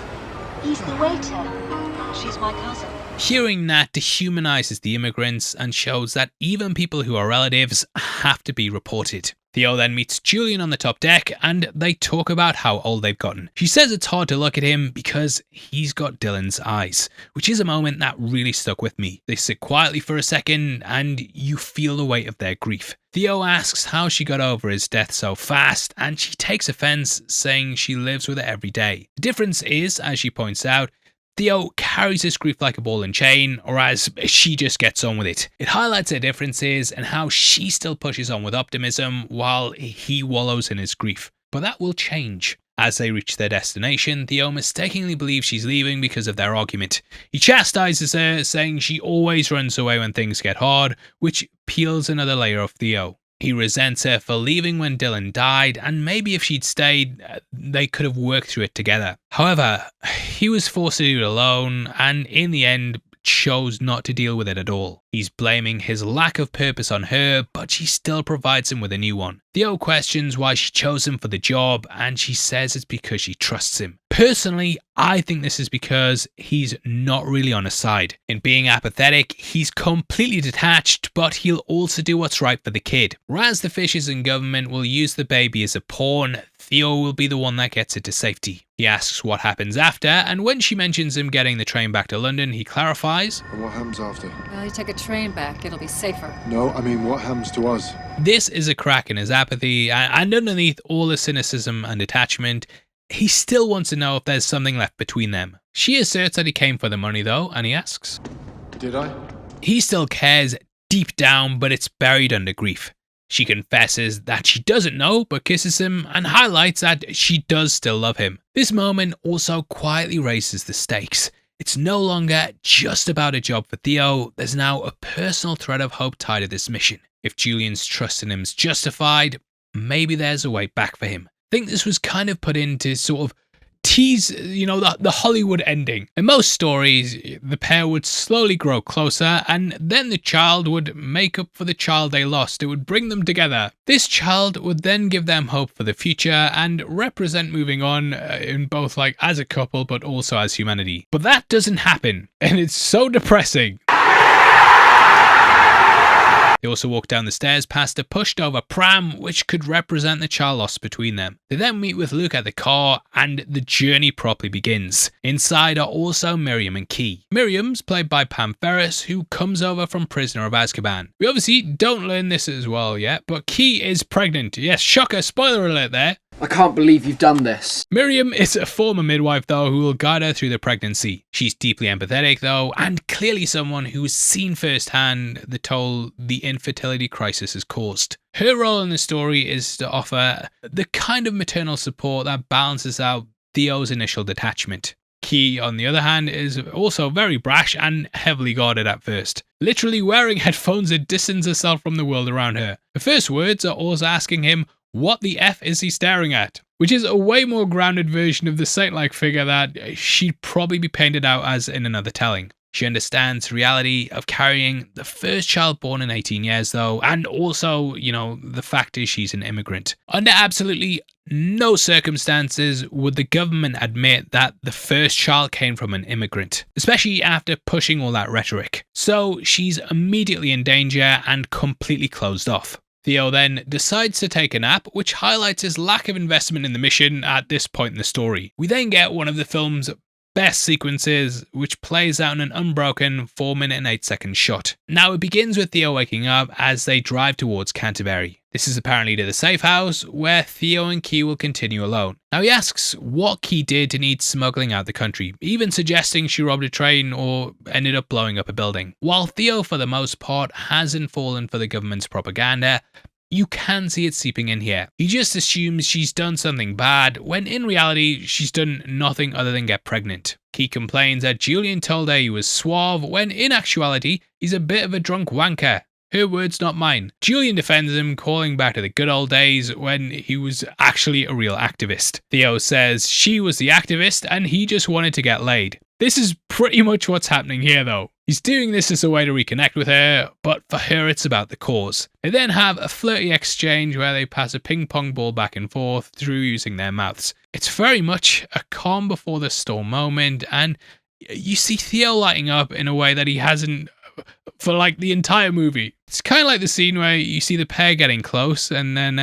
Speaker 10: He's the waiter.
Speaker 5: She's my cousin.
Speaker 1: Hearing that dehumanizes the immigrants and shows that even people who are relatives have to be reported. Theo then meets Julian on the top deck and they talk about how old they've gotten. She says it's hard to look at him because he's got Dylan's eyes, which is a moment that really stuck with me. They sit quietly for a second and you feel the weight of their grief. Theo asks how she got over his death so fast and she takes offense, saying she lives with it every day. The difference is, as she points out, Theo carries his grief like a ball and chain, whereas she just gets on with it. It highlights their differences and how she still pushes on with optimism while he wallows in his grief. But that will change. As they reach their destination, Theo mistakenly believes she's leaving because of their argument. He chastises her, saying she always runs away when things get hard, which peels another layer of Theo. He resents her for leaving when Dylan died, and maybe if she'd stayed, they could have worked through it together. However, he was forced to do it alone, and in the end, chose not to deal with it at all. He's blaming his lack of purpose on her, but she still provides him with a new one. Theo questions why she chose him for the job, and she says it's because she trusts him. Personally, I think this is because he's not really on her side. In being apathetic, he's completely detached, but he'll also do what's right for the kid. Whereas the fishes in government will use the baby as a pawn, Theo will be the one that gets it to safety. He asks what happens after, and when she mentions him getting the train back to London, he clarifies.
Speaker 4: And what happens after?
Speaker 11: Well, you take a train back, it'll be safer.
Speaker 4: No, I mean, what happens to us?
Speaker 1: This is a crack in his apathy, and underneath all the cynicism and detachment, he still wants to know if there's something left between them. She asserts that he came for the money though, and he asks,
Speaker 4: Did I?
Speaker 1: He still cares deep down, but it's buried under grief. She confesses that she doesn't know, but kisses him and highlights that she does still love him. This moment also quietly raises the stakes. It's no longer just about a job for Theo, there's now a personal thread of hope tied to this mission. If Julian's trust in him is justified, maybe there's a way back for him. I think this was kind of put in to sort of tease, the Hollywood ending. In most stories, the pair would slowly grow closer and then the child would make up for the child they lost. It would bring them together. This child would then give them hope for the future and represent moving on in both like as a couple but also as humanity. But that doesn't happen and it's so depressing. They also walk down the stairs past a pushed over pram which could represent the child lost between them. They then meet with Luke at the car and the journey properly begins. Inside are also Miriam and Key. Miriam's played by Pam Ferris, who comes over from Prisoner of Azkaban. We obviously don't learn this as well yet, but Key is pregnant. Yes, shocker, spoiler alert there.
Speaker 9: I can't believe you've done this.
Speaker 1: Miriam is a former midwife though who will guide her through the pregnancy. She's deeply empathetic though and clearly someone who's seen firsthand the toll the infertility crisis has caused. Her role in the story is to offer the kind of maternal support that balances out Theo's initial detachment. Key, on the other hand, is also very brash and heavily guarded at first. Literally wearing headphones to distance herself from the world around her. Her first words are also asking him, what the F is he staring at? Which is a way more grounded version of the saint-like figure that she'd probably be painted out as in another telling. She understands the reality of carrying the first child born in 18 years though, and also, the fact is she's an immigrant. Under absolutely no circumstances would the government admit that the first child came from an immigrant, especially after pushing all that rhetoric. So she's immediately in danger and completely closed off. Theo then decides to take a nap, which highlights his lack of investment in the mission at this point in the story. We then get one of the film's best sequences, which plays out in an unbroken 4-minute and 8-second shot. Now it begins with Theo waking up as they drive towards Canterbury. This is apparently to the safe house, where Theo and Key will continue alone. Now he asks what Key did to need smuggling out the country, even suggesting she robbed a train or ended up blowing up a building. While Theo for the most part hasn't fallen for the government's propaganda, you can see it seeping in here. He just assumes she's done something bad, when in reality she's done nothing other than get pregnant. Key complains that Julian told her he was suave, when in actuality he's a bit of a drunk wanker. Her words, not mine. Julian defends him, calling back to the good old days when he was actually a real activist. Theo says she was the activist and he just wanted to get laid. This is pretty much what's happening here though. He's doing this as a way to reconnect with her, but for her it's about the cause. They then have a flirty exchange where they pass a ping pong ball back and forth through using their mouths. It's very much a calm before the storm moment, and you see Theo lighting up in a way that he hasn't for like the entire movie. It's kind of like the scene where you see the pair getting close and then,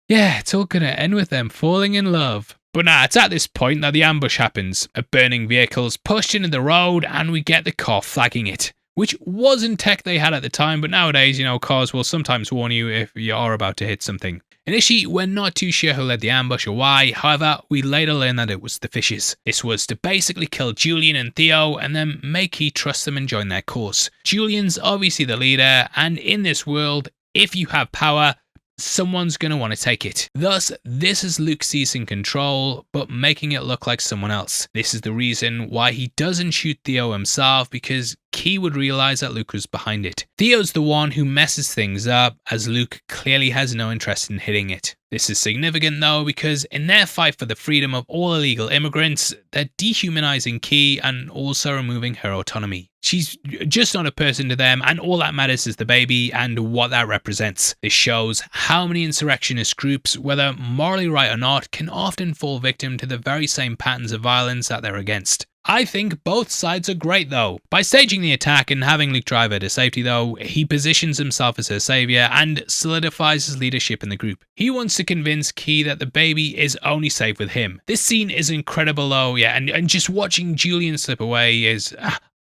Speaker 1: yeah, it's all gonna end with them falling in love. But nah, it's at this point that the ambush happens. A burning vehicle's pushed into the road and we get the car flagging it, which wasn't tech they had at the time, but nowadays, you know, cars will sometimes warn you if you are about to hit something. Initially, we're not too sure who led the ambush or why, however, we later learn that it was the fishes. This was to basically kill Julian and Theo and then make Key trust them and join their cause. Julian's obviously the leader, and in this world, if you have power, someone's going to want to take it. Thus, this is Luke seizing control, but making it look like someone else. This is the reason why he doesn't shoot Theo himself, because Key would realize that Luke was behind it. Theo's the one who messes things up, as Luke clearly has no interest in hitting it. This is significant though, because in their fight for the freedom of all illegal immigrants, they're dehumanizing Key and also removing her autonomy. She's just not a person to them, and all that matters is the baby and what that represents. This shows how many insurrectionist groups, whether morally right or not, can often fall victim to the very same patterns of violence that they're against. I think both sides are great though. By staging the attack and having Luke drive her to safety though, he positions himself as her savior and solidifies his leadership in the group. He wants to convince Key that the baby is only safe with him. This scene is incredible though, yeah, and just watching Julian slip away is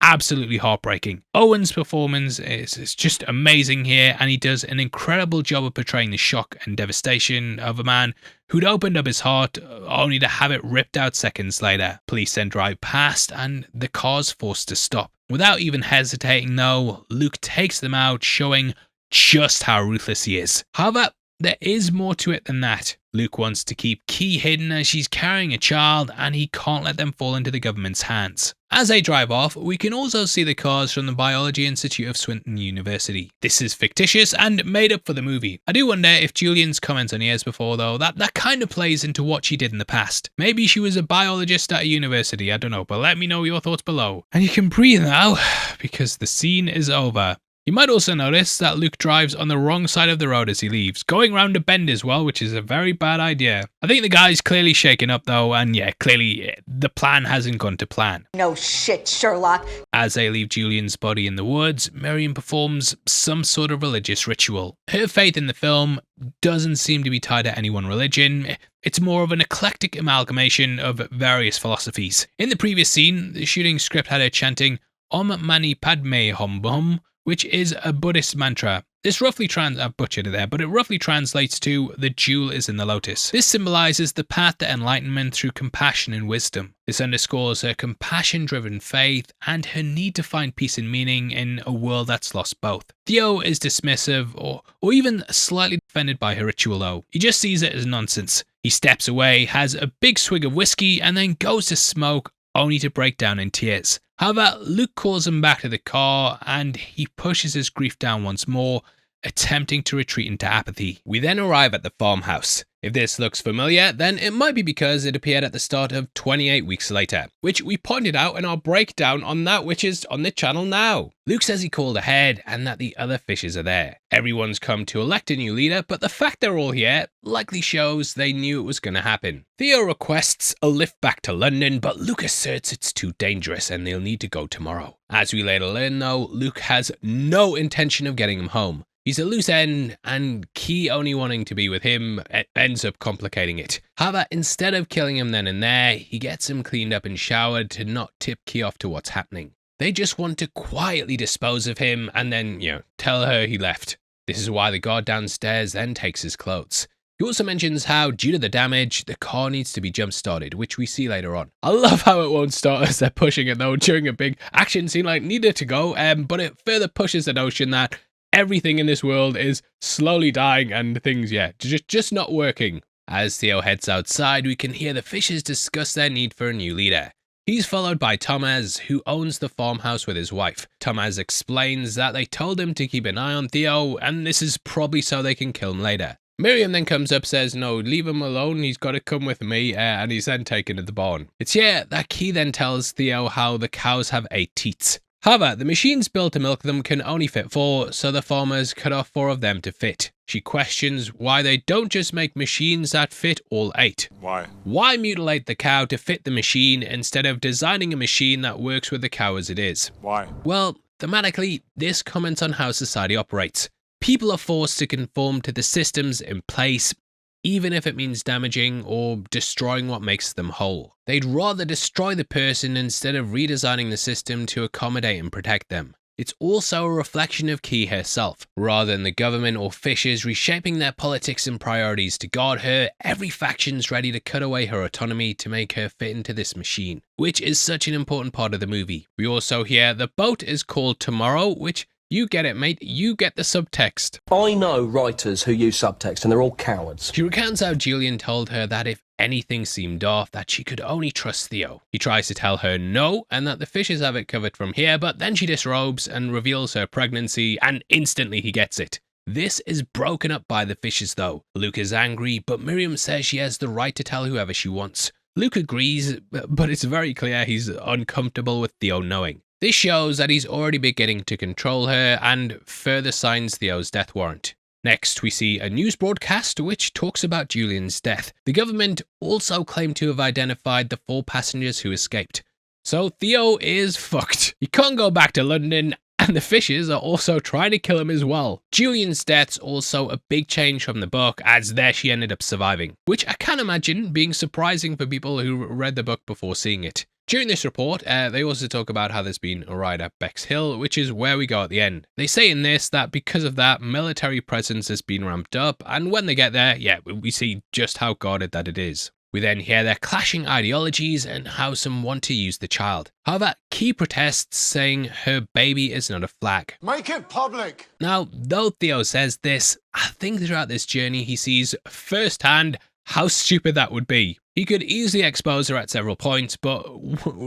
Speaker 1: absolutely heartbreaking. Owen's performance is just amazing here, and he does an incredible job of portraying the shock and devastation of a man who'd opened up his heart only to have it ripped out seconds later. Police then drive past and the car's forced to stop. Without even hesitating though, Luke takes them out, showing just how ruthless he is. However, there is more to it than that. Luke wants to keep Key hidden as she's carrying a child, and he can't let them fall into the government's hands. As they drive off, we can also see the cars from the Biology Institute of Swinton University. This is fictitious and made up for the movie. I do wonder if Julian's comments on years before though, that kind of plays into what she did in the past. Maybe she was a biologist at a university, I don't know, but let me know your thoughts below. And you can breathe now, because the scene is over. You might also notice that Luke drives on the wrong side of the road as he leaves, going round a bend as well, which is a very bad idea. I think the guy's clearly shaken up though, and yeah, clearly the plan hasn't gone to plan.
Speaker 12: No shit, Sherlock.
Speaker 1: As they leave Julian's body in the woods, Miriam performs some sort of religious ritual. Her faith in the film doesn't seem to be tied to any one religion. It's more of an eclectic amalgamation of various philosophies. In the previous scene, the shooting script had her chanting Om Mani Padme Hum Hum, which is a Buddhist mantra. This roughly I've butchered it there, but it roughly translates to the jewel is in the lotus. This symbolizes the path to enlightenment through compassion and wisdom. This underscores her compassion-driven faith and her need to find peace and meaning in a world that's lost both. Theo is dismissive or even slightly offended by her ritual though. He just sees it as nonsense. He steps away, has a big swig of whiskey, and then goes to smoke, only to break down in tears. However, Luke calls him back to the car and he pushes his grief down once more, attempting to retreat into apathy. We then arrive at the farmhouse. If this looks familiar, then it might be because it appeared at the start of 28 weeks later, which we pointed out in our breakdown on that, which is on the channel now. Luke says he called ahead and that the other fishes are there. Everyone's come to elect a new leader, but the fact they're all here likely shows they knew it was going to happen. Theo requests a lift back to London, but Luke asserts it's too dangerous and they'll need to go tomorrow. As we later learn though, Luke has no intention of getting him home. He's a loose end, and Key only wanting to be with him ends up complicating it. However, instead of killing him then and there, he gets him cleaned up and showered to not tip Key off to what's happening. They just want to quietly dispose of him and then, tell her he left. This is why the guard downstairs then takes his clothes. He also mentions how, due to the damage, the car needs to be jump-started, which we see later on. I love how it won't start as they're pushing it though during a big action scene like needed to go, but it further pushes the notion that everything in this world is slowly dying and things, just not working. As Theo heads outside, we can hear the fishes discuss their need for a new leader. He's followed by Thomas, who owns the farmhouse with his wife. Thomas explains that they told him to keep an eye on Theo, and this is probably so they can kill him later. Miriam then comes up, says, no, leave him alone, he's got to come with me, and he's then taken to the barn. It's here that Key then tells Theo how the cows have 8 teats. However, the machines built to milk them can only fit 4, so the farmers cut off 4 of them to fit. She questions why they don't just make machines that fit all 8.
Speaker 13: Why?
Speaker 1: Why mutilate the cow to fit the machine instead of designing a machine that works with the cow as it is?
Speaker 13: Why?
Speaker 1: Well, Thematically, this comments on how society operates. People are forced to conform to the systems in place, even if it means damaging or destroying what makes them whole. They'd rather destroy the person instead of redesigning the system to accommodate and protect them. It's also a reflection of Key herself. Rather than the government or Fishers reshaping their politics and priorities to guard her, every faction's ready to cut away her autonomy to make her fit into this machine, which is such an important part of the movie. We also hear the boat is called Tomorrow, which, you get it, mate, you get the subtext.
Speaker 8: I know writers who use subtext and they're all cowards.
Speaker 1: She recounts how Julian told her that if anything seemed off, that she could only trust Theo. He tries to tell her no, and that the Fishers have it covered from here, but then she disrobes and reveals her pregnancy, and instantly he gets it. This is broken up by the Fishers though. Luke is angry, but Miriam says she has the right to tell whoever she wants. Luke agrees, but it's very clear he's uncomfortable with Theo knowing. This shows that he's already beginning to control her and further signs Theo's death warrant. Next, we see a news broadcast which talks about Julian's death. The government also claimed to have identified the 4 passengers who escaped. So Theo is fucked. He can't go back to London, and the Fishers are also trying to kill him as well. Julian's death's also a big change from the book, as there she ended up surviving, which I can imagine being surprising for people who read the book before seeing it. During this report, they also talk about how there's been a riot at Bexhill, which is where we go at the end. They say in this that because of that, military presence has been ramped up, and when they get there, yeah, we see just how guarded that it is. We then hear their clashing ideologies and how some want to use the child. However, Key protests, saying her baby is not a flag.
Speaker 4: Make it public!
Speaker 1: Now, though Theo says this, I think throughout this journey he sees firsthand how stupid that would be. He could easily expose her at several points, but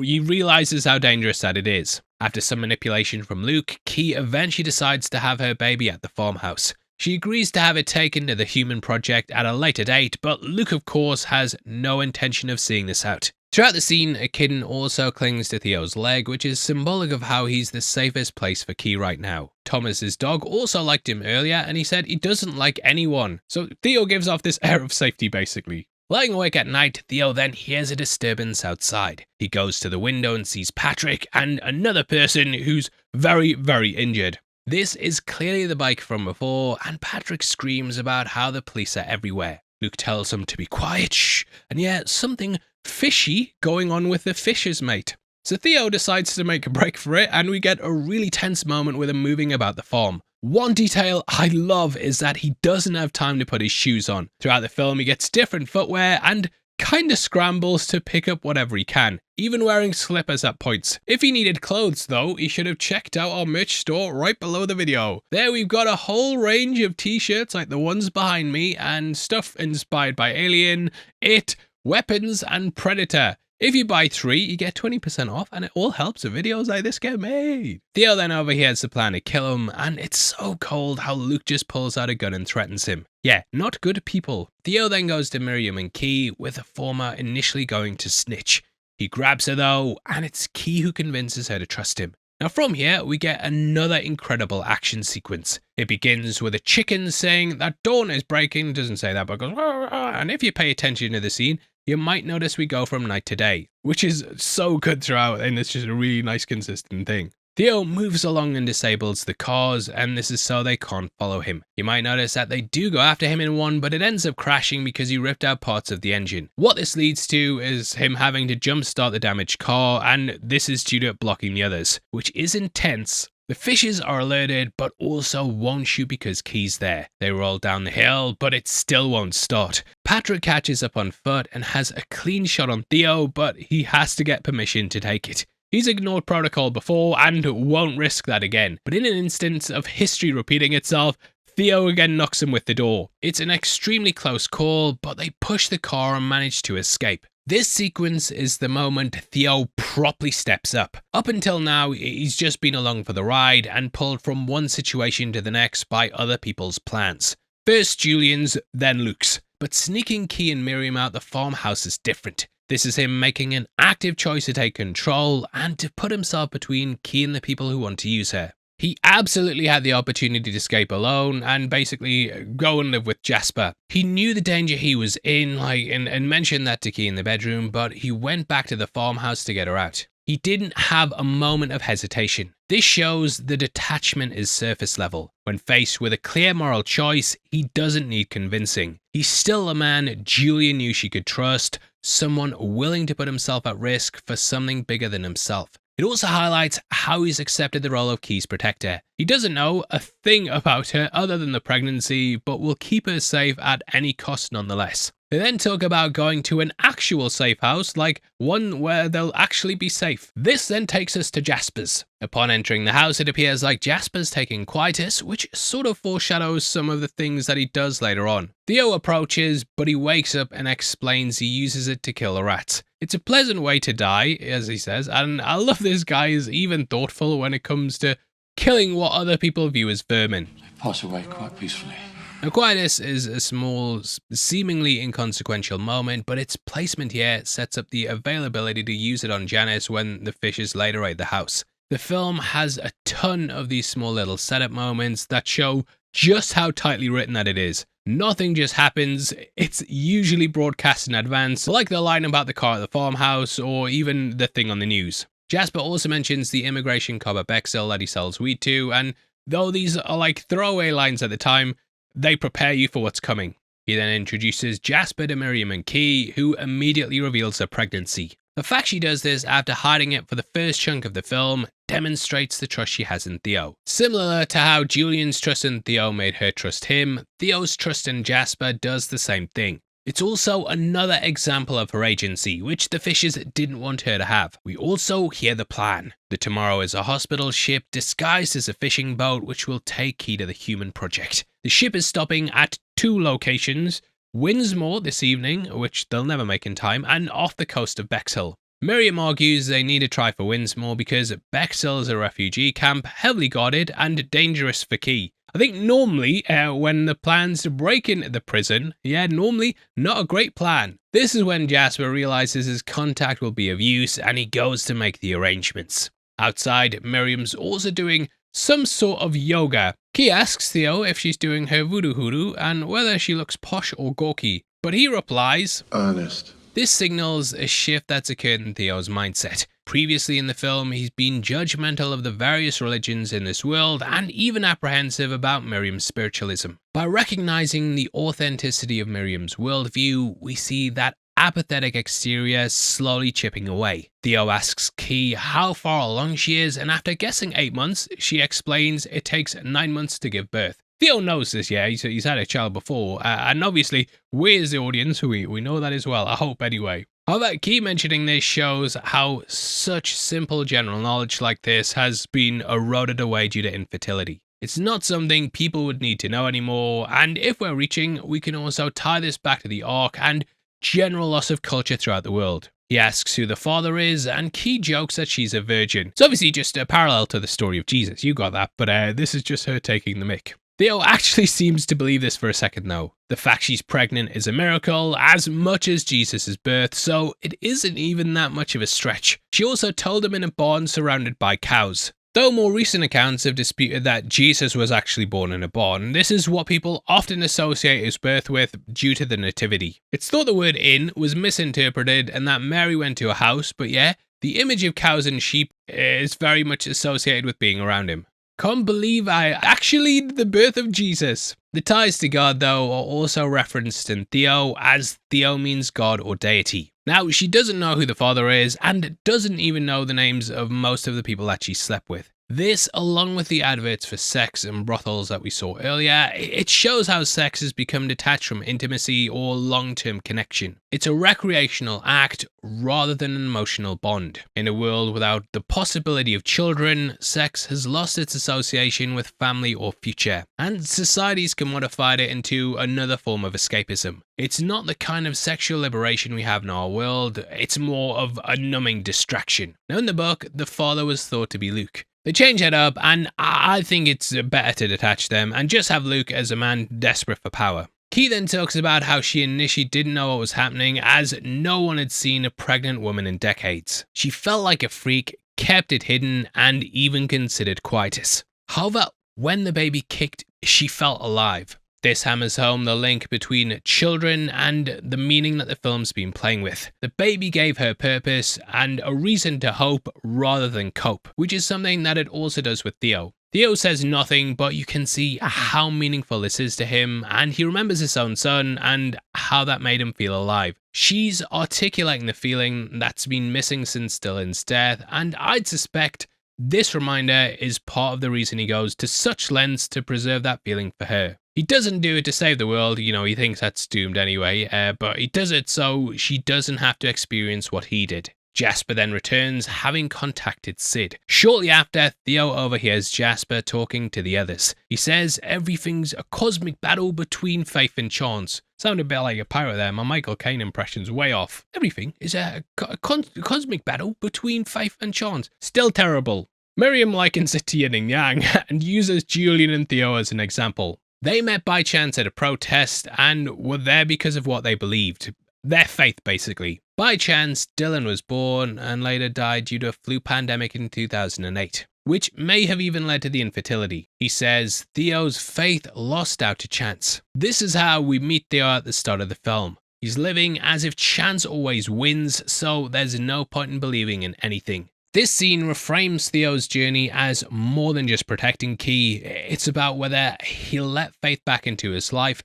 Speaker 1: he realizes how dangerous that it is. After some manipulation from Luke, Key eventually decides to have her baby at the farmhouse. She agrees to have it taken to the Human Project at a later date, but Luke of course has no intention of seeing this out. Throughout the scene, a kitten also clings to Theo's leg, which is symbolic of how he's the safest place for Key right now. Thomas's dog also liked him earlier, and he said he doesn't like anyone, so Theo gives off this air of safety basically. Lying awake at night, Theo then hears a disturbance outside. He goes to the window and sees Patrick and another person who's very, very injured. This is clearly the bike from before, and Patrick screams about how the police are everywhere. Luke tells him to be quiet, shh, and yet something fishy going on with the Fishers, mate. So Theo decides to make a break for it, and we get a really tense moment with him moving about the farm. One detail I love is that he doesn't have time to put his shoes on. Throughout the film, he gets different footwear and kinda scrambles to pick up whatever he can, even wearing slippers at points. If he needed clothes though, he should have checked out our merch store right below the video. There we've got a whole range of t-shirts like the ones behind me and stuff inspired by Alien, It, Weapons and Predator. If you buy 3, you get 20% off, and it all helps the videos like this get made. Theo then overhears the plan to kill him, and it's so cold how Luke just pulls out a gun and threatens him. Yeah, not good people. Theo then goes to Miriam and Key, with the former initially going to snitch. He grabs her though, and it's Key who convinces her to trust him. Now from here, we get another incredible action sequence. It begins with a chicken saying that dawn is breaking, doesn't say that, but goes, and if you pay attention to the scene, you might notice we go from night to day, which is so good throughout, and it's just a really nice consistent thing. Theo moves along and disables the cars, and this is so they can't follow him. You might notice that they do go after him in one, but it ends up crashing because he ripped out parts of the engine. What this leads to is him having to jumpstart the damaged car, and this is due to it blocking the others, which is intense. The Fishers are alerted, but also won't shoot because Key's there. They roll down the hill, but it still won't start. Patrick catches up on foot and has a clean shot on Theo, but he has to get permission to take it. He's ignored protocol before and won't risk that again. But in an instance of history repeating itself, Theo again knocks him with the door. It's an extremely close call, but they push the car and manage to escape. This sequence is the moment Theo properly steps up. Up until now, he's just been along for the ride and pulled from one situation to the next by other people's plans. First Julian's, then Luke's. But sneaking Key and Miriam out the farmhouse is different. This is him making an active choice to take control and to put himself between Key and the people who want to use her. He absolutely had the opportunity to escape alone and basically go and live with Jasper. He knew the danger he was in, and mentioned that to Key in the bedroom, but he went back to the farmhouse to get her out. He didn't have a moment of hesitation. This shows the detachment is surface level. When faced with a clear moral choice, he doesn't need convincing. He's still a man Julia knew she could trust, someone willing to put himself at risk for something bigger than himself. It also highlights how he's accepted the role of Key's protector. He doesn't know a thing about her other than the pregnancy, but will keep her safe at any cost nonetheless. They then talk about going to an actual safe house, like one where they'll actually be safe. This then takes us to Jasper's. Upon entering the house, it appears like Jasper's taking quietus, which sort of foreshadows some of the things that he does later on. Theo approaches, but he wakes up and explains he uses it to kill the rats. It's a pleasant way to die, as he says, and I love this guy is even thoughtful when it comes to killing what other people view as vermin.
Speaker 6: They pass away quite peacefully.
Speaker 1: Now, quietus is a small, seemingly inconsequential moment, but its placement here sets up the availability to use it on Janice when the fishes later raid the house. The film has a ton of these small little setup moments that show just how tightly written that it is. Nothing just happens, it's usually broadcast in advance, like the line about the car at the farmhouse or even the thing on the news. Jasper also mentions the immigration cop at Bexhill that he sells weed to, and though these are like throwaway lines at the time, they prepare you for what's coming. He then introduces Jasper to Miriam and Key, who immediately reveals her pregnancy. The fact she does this after hiding it for the first chunk of the film demonstrates the trust she has in Theo. Similar to how Julian's trust in Theo made her trust him, Theo's trust in Jasper does the same thing. It's also another example of her agency, which the fishes didn't want her to have. We also hear the plan. The Tomorrow is a hospital ship disguised as a fishing boat which will take Key to the human project. The ship is stopping at 2 locations, Winsmore this evening, which they'll never make in time, and off the coast of Bexhill. Miriam argues they need to try for Winsmore because Bexhill is a refugee camp, heavily guarded and dangerous for Key. I think normally when the plans to break into the prison, normally not a great plan. This is when Jasper realizes his contact will be of use and he goes to make the arrangements. Outside, Miriam's also doing some sort of yoga. Key asks Theo if she's doing her voodoo hoodoo and whether she looks posh or gawky, but he replies,
Speaker 4: Earnest.
Speaker 1: This signals a shift that's occurred in Theo's mindset. Previously in the film, he's been judgmental of the various religions in this world and even apprehensive about Miriam's spiritualism. By recognizing the authenticity of Miriam's worldview, we see that apathetic exterior slowly chipping away. Theo asks Key how far along she is, and after guessing 8 months, she explains it takes 9 months to give birth. Theo knows this, he's had a child before, and obviously we as the audience, we know that as well, I hope anyway. However, Key mentioning this shows how such simple general knowledge like this has been eroded away due to infertility. It's not something people would need to know anymore, and if we're reaching, we can also tie this back to the Ark and general loss of culture throughout the world. He asks who the father is, and Key jokes that she's a virgin. It's obviously just a parallel to the story of Jesus, you got that, but this is just her taking the mick. Theo actually seems to believe this for a second though. The fact she's pregnant is a miracle as much as Jesus' birth, so it isn't even that much of a stretch. She also told him in a barn surrounded by cows. Though more recent accounts have disputed that Jesus was actually born in a barn, this is what people often associate his birth with due to the nativity. It's thought the word inn was misinterpreted and that Mary went to a house, but the image of cows and sheep is very much associated with being around him. Can't believe the birth of Jesus. The ties to God, though, are also referenced in Theo, as Theo means God or deity. Now, she doesn't know who the father is, and doesn't even know the names of most of the people that she slept with. This, along with the adverts for sex and brothels that we saw earlier, it shows how sex has become detached from intimacy or long-term connection. It's a recreational act rather than an emotional bond. In a world without the possibility of children, sex has lost its association with family or future, and society's commodified it into another form of escapism. It's not the kind of sexual liberation we have in our world, it's more of a numbing distraction. Now in the book, the father was thought to be Luke. They change that up, and I think it's better to detach them and just have Luke as a man desperate for power. Key then talks about how she initially didn't know what was happening as no one had seen a pregnant woman in decades. She felt like a freak, kept it hidden, and even considered quietus. However, when the baby kicked, she felt alive. This hammers home the link between children and the meaning that the film's been playing with. The baby gave her purpose and a reason to hope rather than cope, which is something that it also does with Theo. Theo says nothing, but you can see how meaningful this is to him, and he remembers his own son and how that made him feel alive. She's articulating the feeling that's been missing since Dylan's death, and I'd suspect this reminder is part of the reason he goes to such lengths to preserve that feeling for her. He doesn't do it to save the world, he thinks that's doomed anyway, but he does it so she doesn't have to experience what he did. Jasper then returns, having contacted Sid. Shortly after, Theo overhears Jasper talking to the others. He says everything's a cosmic battle between faith and chance. Sounded a bit like a pirate there, my Michael Caine impression's way off. Everything is a cosmic battle between faith and chance. Still terrible. Miriam likens it to yin and yang, and uses Julian and Theo as an example. They met by chance at a protest, and were there because of what they believed. Their faith, basically. By chance, Dylan was born and later died due to a flu pandemic in 2008, which may have even led to the infertility. He says Theo's faith lost out to chance. This is how we meet Theo at the start of the film. He's living as if chance always wins, so there's no point in believing in anything. This scene reframes Theo's journey as more than just protecting Key. It's about whether he'll let faith back into his life,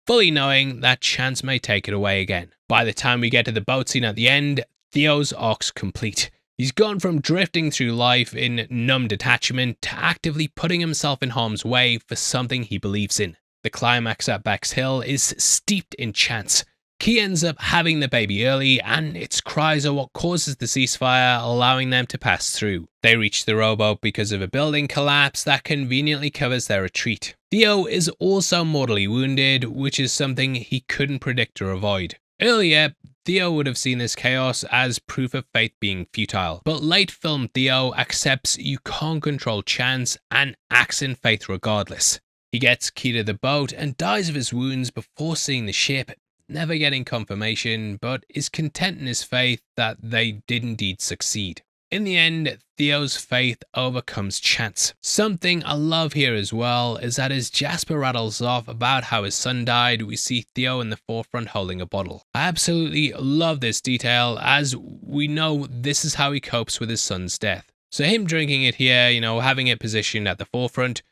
Speaker 1: fully knowing that chance may take it away again. By the time we get to the boat scene at the end, Theo's arc's complete. He's gone from drifting through life in numb detachment to actively putting himself in harm's way for something he believes in. The climax at Bexhill is steeped in chance. Key ends up having the baby early, and its cries are what causes the ceasefire, allowing them to pass through. They reach the rowboat because of a building collapse that conveniently covers their retreat. Theo is also mortally wounded, which is something he couldn't predict or avoid. Earlier, Theo would have seen this chaos as proof of faith being futile, but late film Theo accepts you can't control chance and acts in faith regardless. He gets Key to the boat and dies of his wounds before seeing the ship, never getting confirmation, but is content in his faith that they did indeed succeed. In the end, Theo's faith overcomes chance. Something I love here as well is that as Jasper rattles off about how his son died, we see Theo in the forefront holding a bottle. I absolutely love this detail, as we know this is how he copes with his son's death. So him drinking it here, having it positioned at the forefront,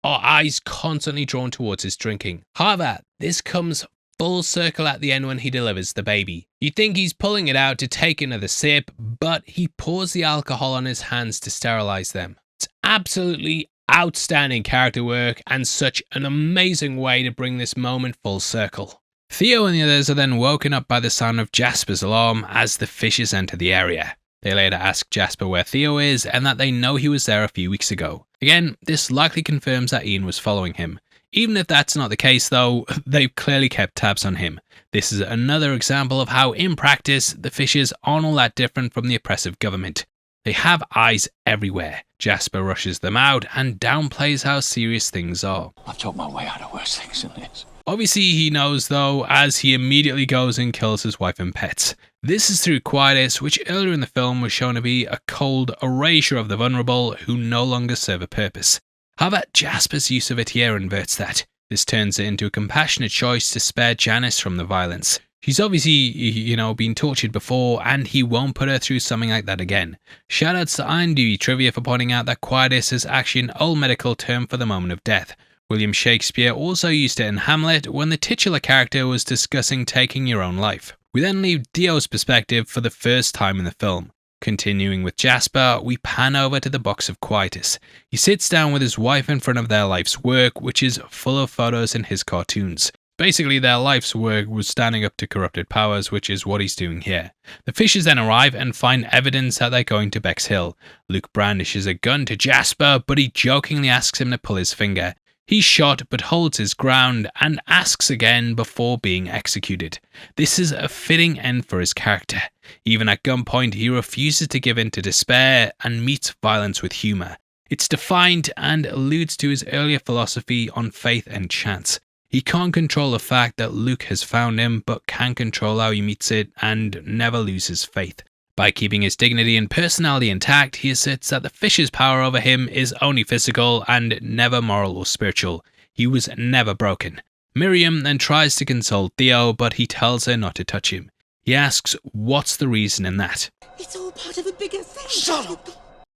Speaker 1: our eyes constantly drawn towards his drinking. However, this comes full circle at the end when he delivers the baby. You think he's pulling it out to take another sip, but he pours the alcohol on his hands to sterilize them. It's absolutely outstanding character work and such an amazing way to bring this moment full circle. Theo and the others are then woken up by the sound of Jasper's alarm as the fishes enter the area. They later ask Jasper where Theo is and that they know he was there a few weeks ago. Again, this likely confirms that Ian was following him. Even if that's not the case though, they've clearly kept tabs on him. This is another example of how in practice, the fishes aren't all that different from the oppressive government. They have eyes everywhere. Jasper rushes them out and downplays how serious things are.
Speaker 12: I've talked my way out of worse things than this.
Speaker 1: Obviously he knows though, as he immediately goes and kills his wife and pets. This is through Quietus, which earlier in the film was shown to be a cold erasure of the vulnerable who no longer serve a purpose. However, Jasper's use of it here inverts that. This turns it into a compassionate choice to spare Janice from the violence. She's obviously, been tortured before, and he won't put her through something like that again. Shoutouts to IMDb Trivia for pointing out that Quietus is actually an old medical term for the moment of death. William Shakespeare also used it in Hamlet when the titular character was discussing taking your own life. We then leave Dio's perspective for the first time in the film. Continuing with Jasper, we pan over to the box of Quietus. He sits down with his wife in front of their life's work, which is full of photos in his cartoons. Basically, their life's work was standing up to corrupted powers, which is what he's doing here. The fishes then arrive and find evidence that they're going to Bexhill. Luke brandishes a gun to Jasper, but he jokingly asks him to pull his finger. He's shot but holds his ground and asks again before being executed. This is a fitting end for his character. Even at gunpoint, he refuses to give in to despair and meets violence with humour. It's defined and alludes to his earlier philosophy on faith and chance. He can't control the fact that Luke has found him, but can control how he meets it and never loses faith. By keeping his dignity and personality intact, he asserts that the fish's power over him is only physical and never moral or spiritual. He was never broken. Miriam then tries to console Theo, but he tells her not to touch him. He asks what's the reason in that.
Speaker 13: It's all part of a bigger thing. Shut up!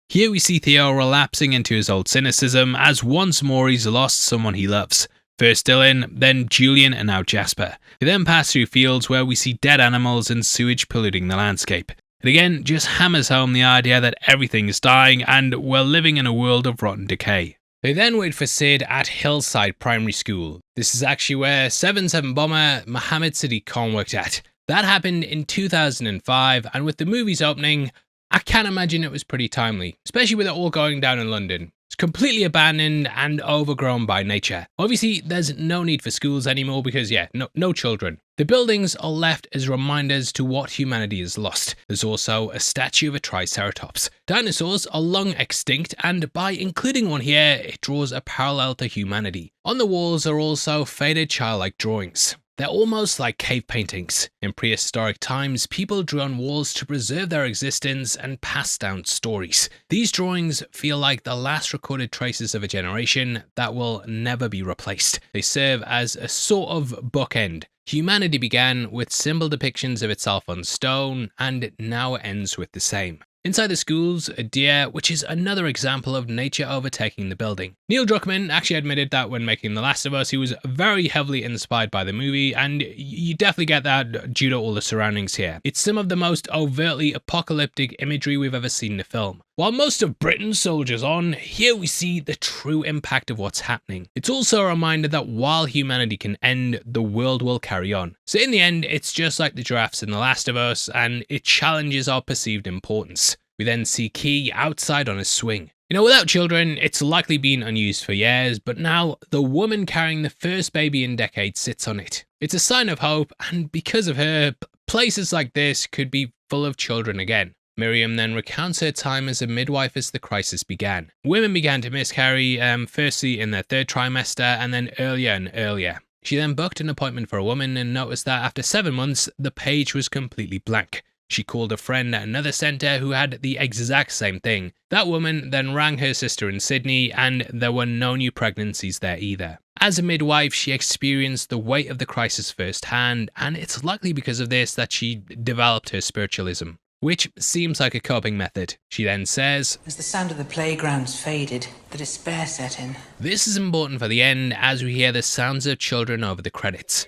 Speaker 1: Here we see Theo relapsing into his old cynicism as once more he's lost someone he loves. First Dylan, then Julian, and now Jasper. They then pass through fields where we see dead animals and sewage polluting the landscape. It again just hammers home the idea that everything is dying and we're living in a world of rotten decay. They then wait for Sid at Hillside Primary School. This is actually where 7/7 bomber Mohammed Sadiq Khan worked at. That happened in 2005, and with the movie's opening, I can imagine it was pretty timely, especially with it all going down in London. It's completely abandoned and overgrown by nature. Obviously, there's no need for schools anymore because, no children. The buildings are left as reminders to what humanity has lost. There's also a statue of a triceratops. Dinosaurs are long extinct, and by including one here, it draws a parallel to humanity. On the walls are also faded childlike drawings. They're almost like cave paintings. In prehistoric times, people drew on walls to preserve their existence and pass down stories. These drawings feel like the last recorded traces of a generation that will never be replaced. They serve as a sort of bookend. Humanity began with simple depictions of itself on stone, and it now ends with the same. Inside the school's a deer, which is another example of nature overtaking the building. Neil Druckmann actually admitted that when making The Last of Us, he was very heavily inspired by the movie, and you definitely get that due to all the surroundings here. It's some of the most overtly apocalyptic imagery we've ever seen in a film. While most of Britain soldiers on, here we see the true impact of what's happening. It's also a reminder that while humanity can end, the world will carry on. So in the end, it's just like the giraffes in The Last of Us, and it challenges our perceived importance. We then see Key outside on a swing. Without children, it's likely been unused for years, but now the woman carrying the first baby in decades sits on it. It's a sign of hope, and because of her, places like this could be full of children again. Miriam then recounts her time as a midwife as the crisis began. Women began to miscarry, firstly in their third trimester and then earlier and earlier. She then booked an appointment for a woman and noticed that after 7 months, the page was completely blank. She called a friend at another centre who had the exact same thing. That woman then rang her sister in Sydney, and there were no new pregnancies there either. As a midwife, she experienced the weight of the crisis firsthand, and it's likely because of this that she developed her spiritualism, which seems like a coping method. She then says,
Speaker 14: "As the sound of the playgrounds faded, the despair set in."
Speaker 1: This is important for the end as we hear the sounds of children over the credits.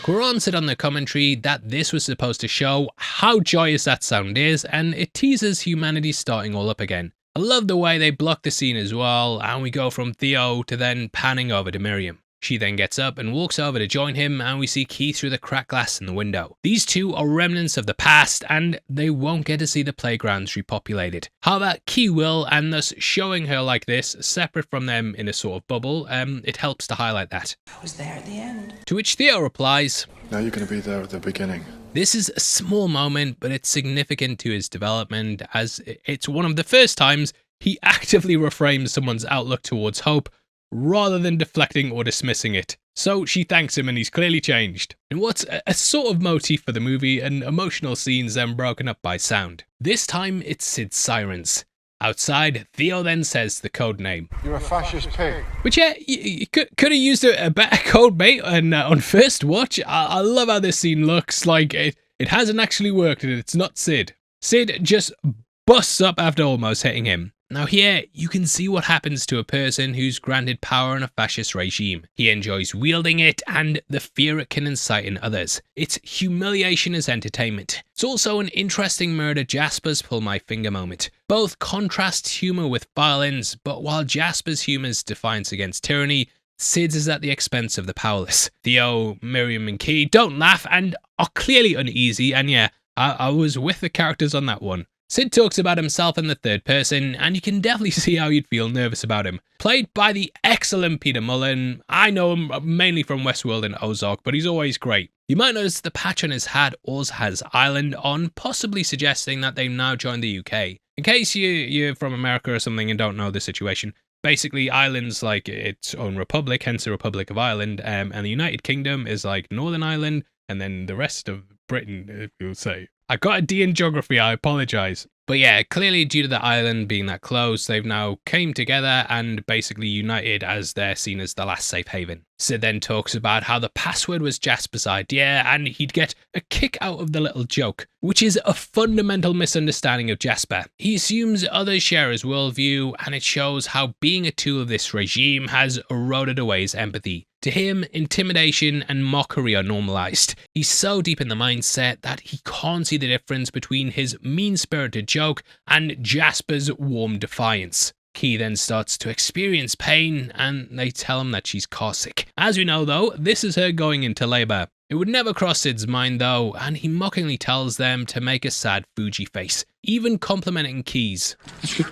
Speaker 1: Cuarón said on the commentary that this was supposed to show how joyous that sound is, and it teases humanity starting all up again. I love the way they block the scene as well, and we go from Theo to then panning over to Miriam. She then gets up and walks over to join him, and we see Key through the cracked glass in the window. These two are remnants of the past, and they won't get to see the playgrounds repopulated. However, Key will, and thus showing her like this, separate from them in a sort of bubble, it helps to highlight that.
Speaker 14: I was there at the end.
Speaker 1: To which Theo replies,
Speaker 4: "Now you're going to be there at the beginning."
Speaker 1: This is a small moment, but it's significant to his development, as it's one of the first times he actively reframes someone's outlook towards hope, rather than deflecting or dismissing it. So she thanks him and he's clearly changed. And what's a sort of motif for the movie, and emotional scenes then broken up by sound. This time it's Sid's sirens. Outside, Theo then says the code name.
Speaker 4: "You're a fascist pig."
Speaker 1: Which, you could have used a better code, mate, and on first watch. I love how this scene looks. Like, it hasn't actually worked and it's not Sid. Sid just busts up after almost hitting him. Now here, you can see what happens to a person who's granted power in a fascist regime. He enjoys wielding it and the fear it can incite in others. It's humiliation as entertainment. It's also an interesting mirror to Jasper's pull my finger moment. Both contrast humour with violence, but while Jasper's humour's defiance against tyranny, Sid's is at the expense of the powerless. Theo, Miriam and Key don't laugh and are clearly uneasy, and I was with the characters on that one. Sid talks about himself in the third person, and you can definitely see how you'd feel nervous about him. Played by the excellent Peter Mullen. I know him mainly from Westworld and Ozark, but he's always great. You might notice the patch on his hat also has Ireland on, possibly suggesting that they've now joined the UK. In case you're from America or something and don't know the situation, basically Ireland's like its own republic, hence the Republic of Ireland, and the United Kingdom is like Northern Ireland, and then the rest of Britain, if you'll say. I got a D in geography, I apologise. But yeah, clearly due to the island being that close, they've now came together and basically united as they're seen as the last safe haven. Sid then talks about how the password was Jasper's idea and he'd get a kick out of the little joke, which is a fundamental misunderstanding of Jasper. He assumes others share his worldview, and it shows how being a tool of this regime has eroded away his empathy. To him, intimidation and mockery are normalized. He's so deep in the mindset that he can't see the difference between his mean-spirited joke and Jasper's warm defiance. Key then starts to experience pain, and they tell him that she's car sick. As we know though, this is her going into labour. It would never cross Sid's mind though, and he mockingly tells them to make a sad Fuji face, even complimenting Key's.
Speaker 6: That's good.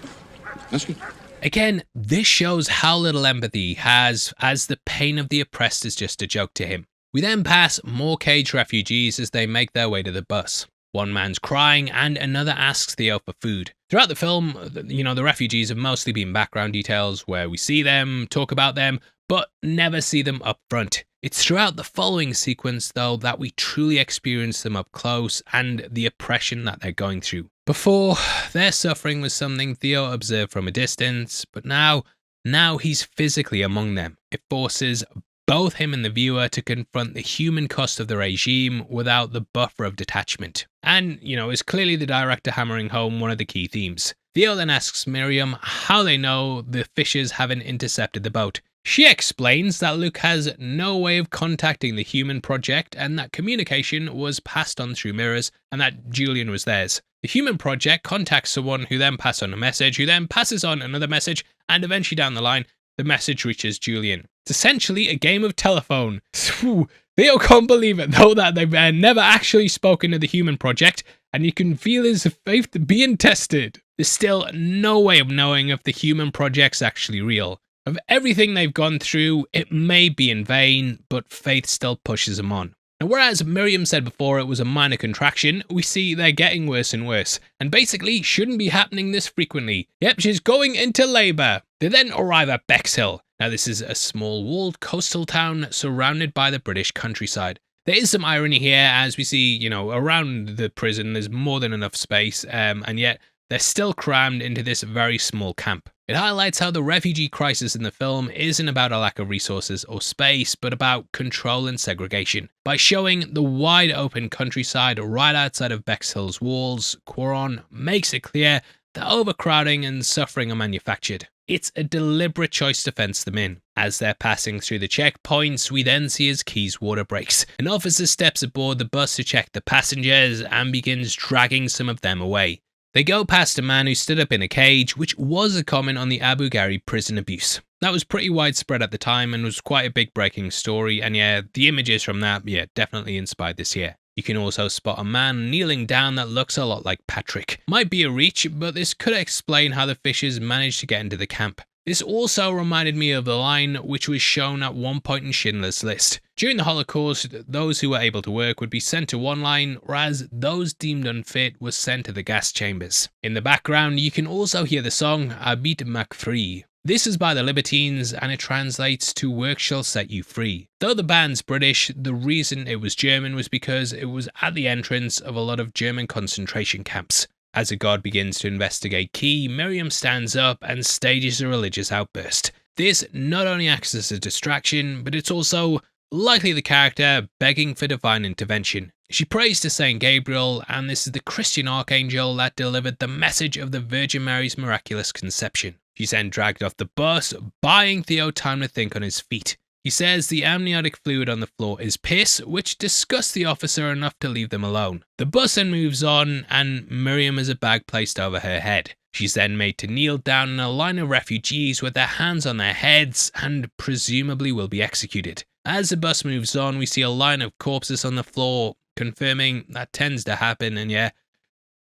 Speaker 6: That's good.
Speaker 1: Again, this shows how little empathy he has, as the pain of the oppressed is just a joke to him. We then pass more caged refugees as they make their way to the bus. One man's crying and another asks Theo for food. Throughout the film, the refugees have mostly been background details where we see them, talk about them, but never see them up front. It's throughout the following sequence though that we truly experience them up close and the oppression that they're going through. Before, their suffering was something Theo observed from a distance, but now he's physically among them. It forces both him and the viewer to confront the human cost of the regime without the buffer of detachment. And, is clearly the director hammering home one of the key themes. Theo then asks Miriam how they know the fishers haven't intercepted the boat. She explains that Luke has no way of contacting the human project and that communication was passed on through mirrors and that Julian was theirs. The human project contacts someone who then passes on a message, who then passes on another message, and eventually down the line, the message reaches Julian. It's essentially a game of telephone. Theo can't believe it though that they've never actually spoken to the human project, and you can feel his faith being tested. There's still no way of knowing if the human project's actually real. Of everything they've gone through, it may be in vain, but faith still pushes them on. And whereas Miriam said before it was a minor contraction, we see they're getting worse and worse, and basically shouldn't be happening this frequently. Yep, she's going into labour. They then arrive at Bexhill. Now this is a small walled coastal town surrounded by the British countryside. There is some irony here as we see, around the prison there's more than enough space, and yet they're still crammed into this very small camp. It highlights how the refugee crisis in the film isn't about a lack of resources or space, but about control and segregation. By showing the wide open countryside right outside of Bexhill's walls, Quaron makes it clear that overcrowding and suffering are manufactured. It's a deliberate choice to fence them in. As they're passing through the checkpoints, we then see as Key's water breaks. An officer steps aboard the bus to check the passengers and begins dragging some of them away. They go past a man who stood up in a cage, which was a comment on the Abu Ghraib prison abuse. That was pretty widespread at the time and was quite a big breaking story, and yeah, the images from that, definitely inspired this year. You can also spot a man kneeling down that looks a lot like Patrick. Might be a reach, but this could explain how the fishers managed to get into the camp. This also reminded me of the line which was shown at one point in Schindler's List. During the Holocaust, those who were able to work would be sent to one line, whereas those deemed unfit were sent to the gas chambers. In the background, you can also hear the song Abit Mak Free. This is by the Libertines and it translates to Work Shall Set You Free. Though the band's British, the reason it was German was because it was at the entrance of a lot of German concentration camps. As a god begins to investigate Key, Miriam stands up and stages a religious outburst. This not only acts as a distraction, but it's also likely the character begging for divine intervention. She prays to Saint Gabriel, and this is the Christian archangel that delivered the message of the Virgin Mary's miraculous conception. She's then dragged off the bus, buying Theo time to think on his feet. He says the amniotic fluid on the floor is piss, which disgusts the officer enough to leave them alone. The bus then moves on, and Miriam has a bag placed over her head. She's then made to kneel down in a line of refugees with their hands on their heads and presumably will be executed. As the bus moves on, we see a line of corpses on the floor, confirming that tends to happen, and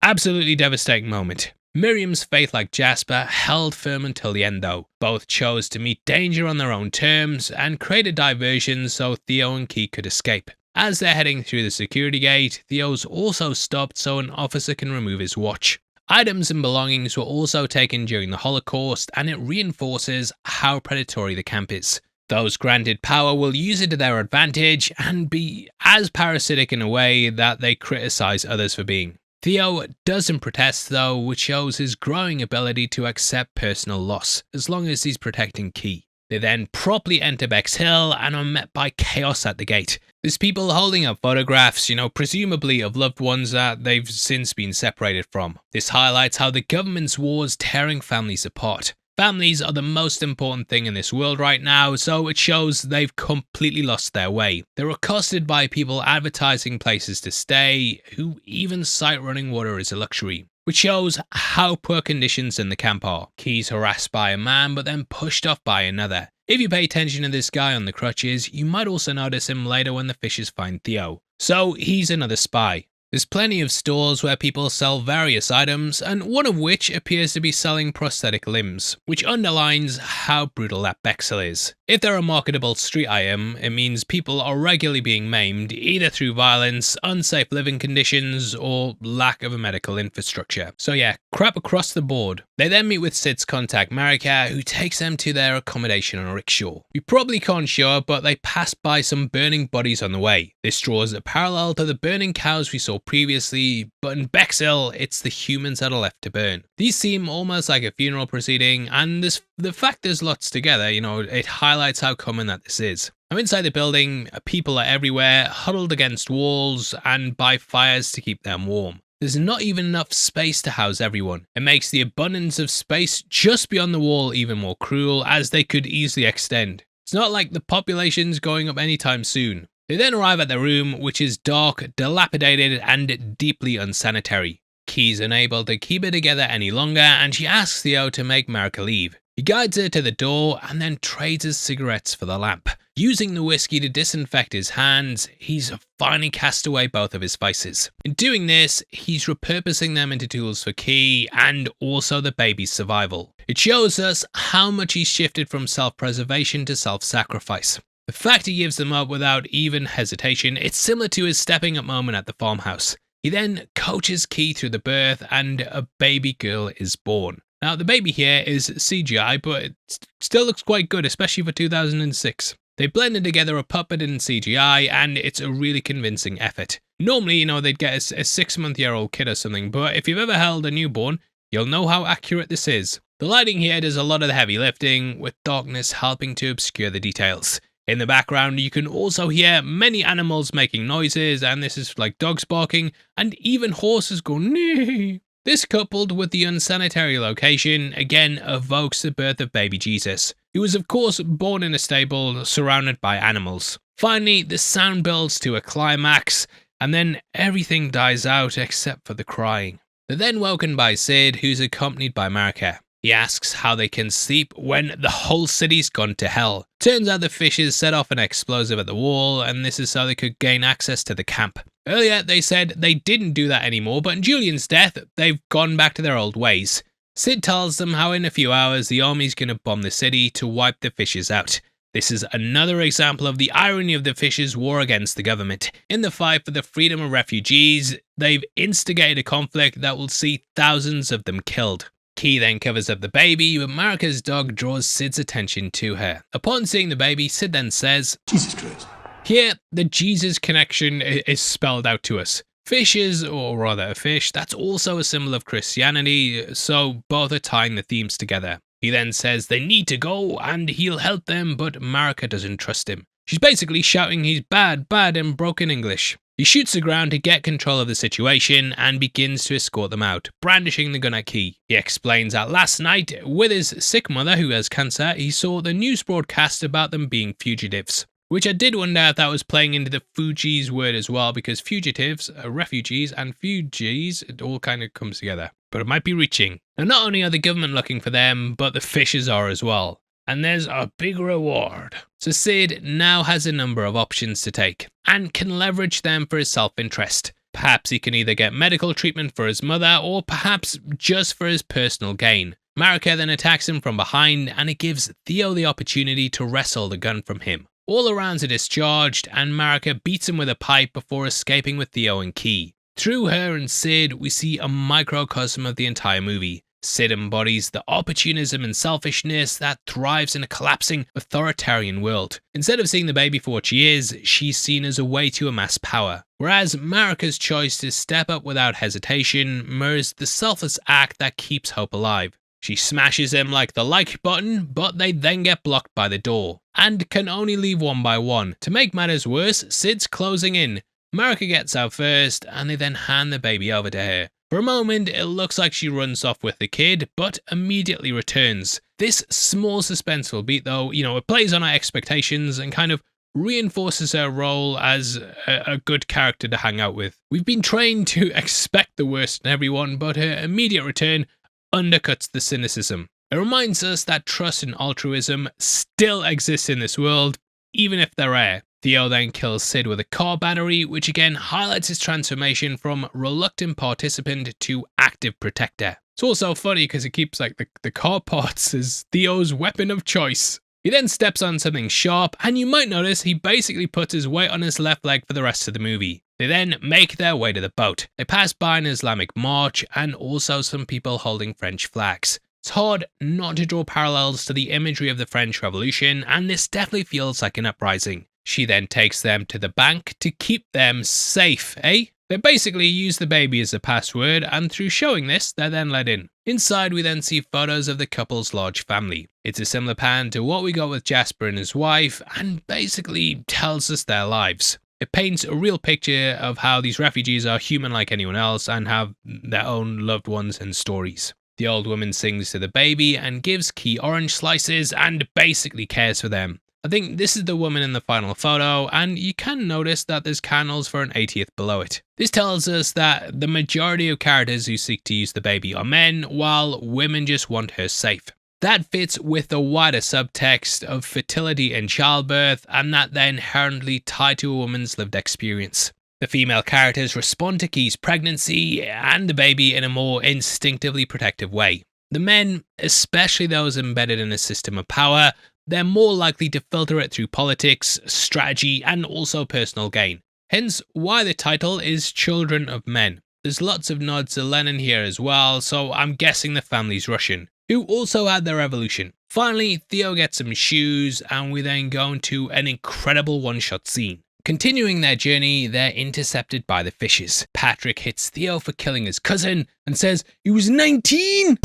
Speaker 1: absolutely devastating moment. Miriam's faith, like Jasper, held firm until the end though. Both chose to meet danger on their own terms and create a diversion so Theo and Key could escape. As they're heading through the security gate, Theo's also stopped so an officer can remove his watch. Items and belongings were also taken during the Holocaust, and it reinforces how predatory the camp is. Those granted power will use it to their advantage and be as parasitic in a way that they criticize others for being. Theo doesn't protest though, which shows his growing ability to accept personal loss, as long as he's protecting Key. They then properly enter Bexhill and are met by chaos at the gate. There's people holding up photographs, presumably of loved ones that they've since been separated from. This highlights how the government's wars tearing families apart. Families are the most important thing in this world right now, so it shows they've completely lost their way. They're accosted by people advertising places to stay, who even cite running water as a luxury, which shows how poor conditions in the camp are. Key's harassed by a man, but then pushed off by another. If you pay attention to this guy on the crutches, you might also notice him later when the fishes find Theo. So he's another spy. There's plenty of stores where people sell various items, and one of which appears to be selling prosthetic limbs, which underlines how brutal that Bexhill is. If they're a marketable street item, it means people are regularly being maimed, either through violence, unsafe living conditions, or lack of a medical infrastructure. So yeah, crap across the board. They then meet with Sid's contact Marika, who takes them to their accommodation on a rickshaw. We probably can't show it, but they pass by some burning bodies on the way. This draws a parallel to the burning cows we saw previously, but in Bexhill, it's the humans that are left to burn. These seem almost like a funeral proceeding, and the fact there's lots together, it highlights how common that this is. Now inside the building, people are everywhere, huddled against walls and by fires to keep them warm. There's not even enough space to house everyone. It makes the abundance of space just beyond the wall even more cruel, as they could easily extend. It's not like the population's going up anytime soon. They then arrive at their room, which is dark, dilapidated, and deeply unsanitary. Key's unable to keep it together any longer, and she asks Theo to make Marika leave. He guides her to the door and then trades his cigarettes for the lamp. Using the whiskey to disinfect his hands, he's finally cast away both of his vices. In doing this, he's repurposing them into tools for Key and also the baby's survival. It shows us how much he's shifted from self-preservation to self-sacrifice. The fact he gives them up without even hesitation, it's similar to his stepping up moment at the farmhouse. He then coaches Key through the birth and a baby girl is born. Now the baby here is CGI, but it still looks quite good, especially for 2006. They blended together a puppet and CGI, and it's a really convincing effort. Normally, they'd get a 6-month-old kid or something, but if you've ever held a newborn, you'll know how accurate this is. The lighting here does a lot of the heavy lifting, with darkness helping to obscure the details. In the background, you can also hear many animals making noises, and this is like dogs barking, and even horses go neigh. This, coupled with the unsanitary location, again evokes the birth of baby Jesus, who was of course born in a stable surrounded by animals. Finally, the sound builds to a climax, and then everything dies out except for the crying. They're then woken by Sid, who's accompanied by Marika. He asks how they can sleep when the whole city's gone to hell. Turns out the fishes set off an explosive at the wall, and this is so they could gain access to the camp. Earlier, they said they didn't do that anymore, but in Julian's death, they've gone back to their old ways. Sid tells them how in a few hours, the army's going to bomb the city to wipe the fishes out. This is another example of the irony of the fishes' war against the government. In the fight for the freedom of refugees, they've instigated a conflict that will see thousands of them killed. Key then covers up the baby, but Marika's dog draws Sid's attention to her. Upon seeing the baby, Sid then says,
Speaker 6: Jesus Christ.
Speaker 1: Here, the Jesus connection is spelled out to us. Fishes, or rather a fish, that's also a symbol of Christianity, so both are tying the themes together. He then says they need to go and he'll help them, but Marika doesn't trust him. She's basically shouting he's bad in broken English. He shoots the ground to get control of the situation and begins to escort them out, brandishing the gun at Key. He explains that last night, with his sick mother who has cancer, he saw the news broadcast about them being fugitives. Which I did wonder if that was playing into the Fugees word as well, because fugitives, refugees, and fugees, it all kind of comes together. But it might be reaching. Now not only are the government looking for them, but the fishes are as well. And there's a big reward. So Sid now has a number of options to take, and can leverage them for his self-interest. Perhaps he can either get medical treatment for his mother, or perhaps just for his personal gain. Marika then attacks him from behind, and it gives Theo the opportunity to wrestle the gun from him. All the rounds are discharged, and Marika beats him with a pipe before escaping with Theo and Key. Through her and Sid, we see a microcosm of the entire movie. Sid embodies the opportunism and selfishness that thrives in a collapsing authoritarian world. Instead of seeing the baby for what she is, she's seen as a way to amass power. Whereas Marika's choice to step up without hesitation mirrors the selfless act that keeps hope alive. She smashes him like the like button, but they then get blocked by the door, and can only leave one by one. To make matters worse, Sid's closing in. Marika gets out first, and they then hand the baby over to her. For a moment, it looks like she runs off with the kid, but immediately returns. This small suspenseful beat though, it plays on our expectations and kind of reinforces her role as a good character to hang out with. We've been trained to expect the worst in everyone, but her immediate return undercuts the cynicism. It reminds us that trust and altruism still exist in this world, even if they're rare. Theo then kills Sid with a car battery, which again highlights his transformation from reluctant participant to active protector. It's also funny because it keeps the car parts as Theo's weapon of choice. He then steps on something sharp, and you might notice he basically puts his weight on his left leg for the rest of the movie. They then make their way to the boat. They pass by an Islamic march and also some people holding French flags. It's hard not to draw parallels to the imagery of the French Revolution, and this definitely feels like an uprising. She then takes them to the bank to keep them safe, eh? They basically use the baby as a password, and through showing this, they're then let in. Inside, we then see photos of the couple's large family. It's a similar pan to what we got with Jasper and his wife, and basically tells us their lives. It paints a real picture of how these refugees are human like anyone else and have their own loved ones and stories. The old woman sings to the baby and gives Key orange slices and basically cares for them. I think this is the woman in the final photo, and you can notice that there's candles for an 80th below it. This tells us that the majority of characters who seek to use the baby are men, while women just want her safe. That fits with the wider subtext of fertility and childbirth, and that they're inherently tied to a woman's lived experience. The female characters respond to Key's pregnancy and the baby in a more instinctively protective way. The men, especially those embedded in a system of power, they're more likely to filter it through politics, strategy, and also personal gain. Hence why the title is Children of Men. There's lots of nods to Lenin here as well, so I'm guessing the family's Russian, who also had their revolution. Finally, Theo gets some shoes, and we then go into an incredible one-shot scene. Continuing their journey, they're intercepted by the fishes. Patrick hits Theo for killing his cousin and says he was 19!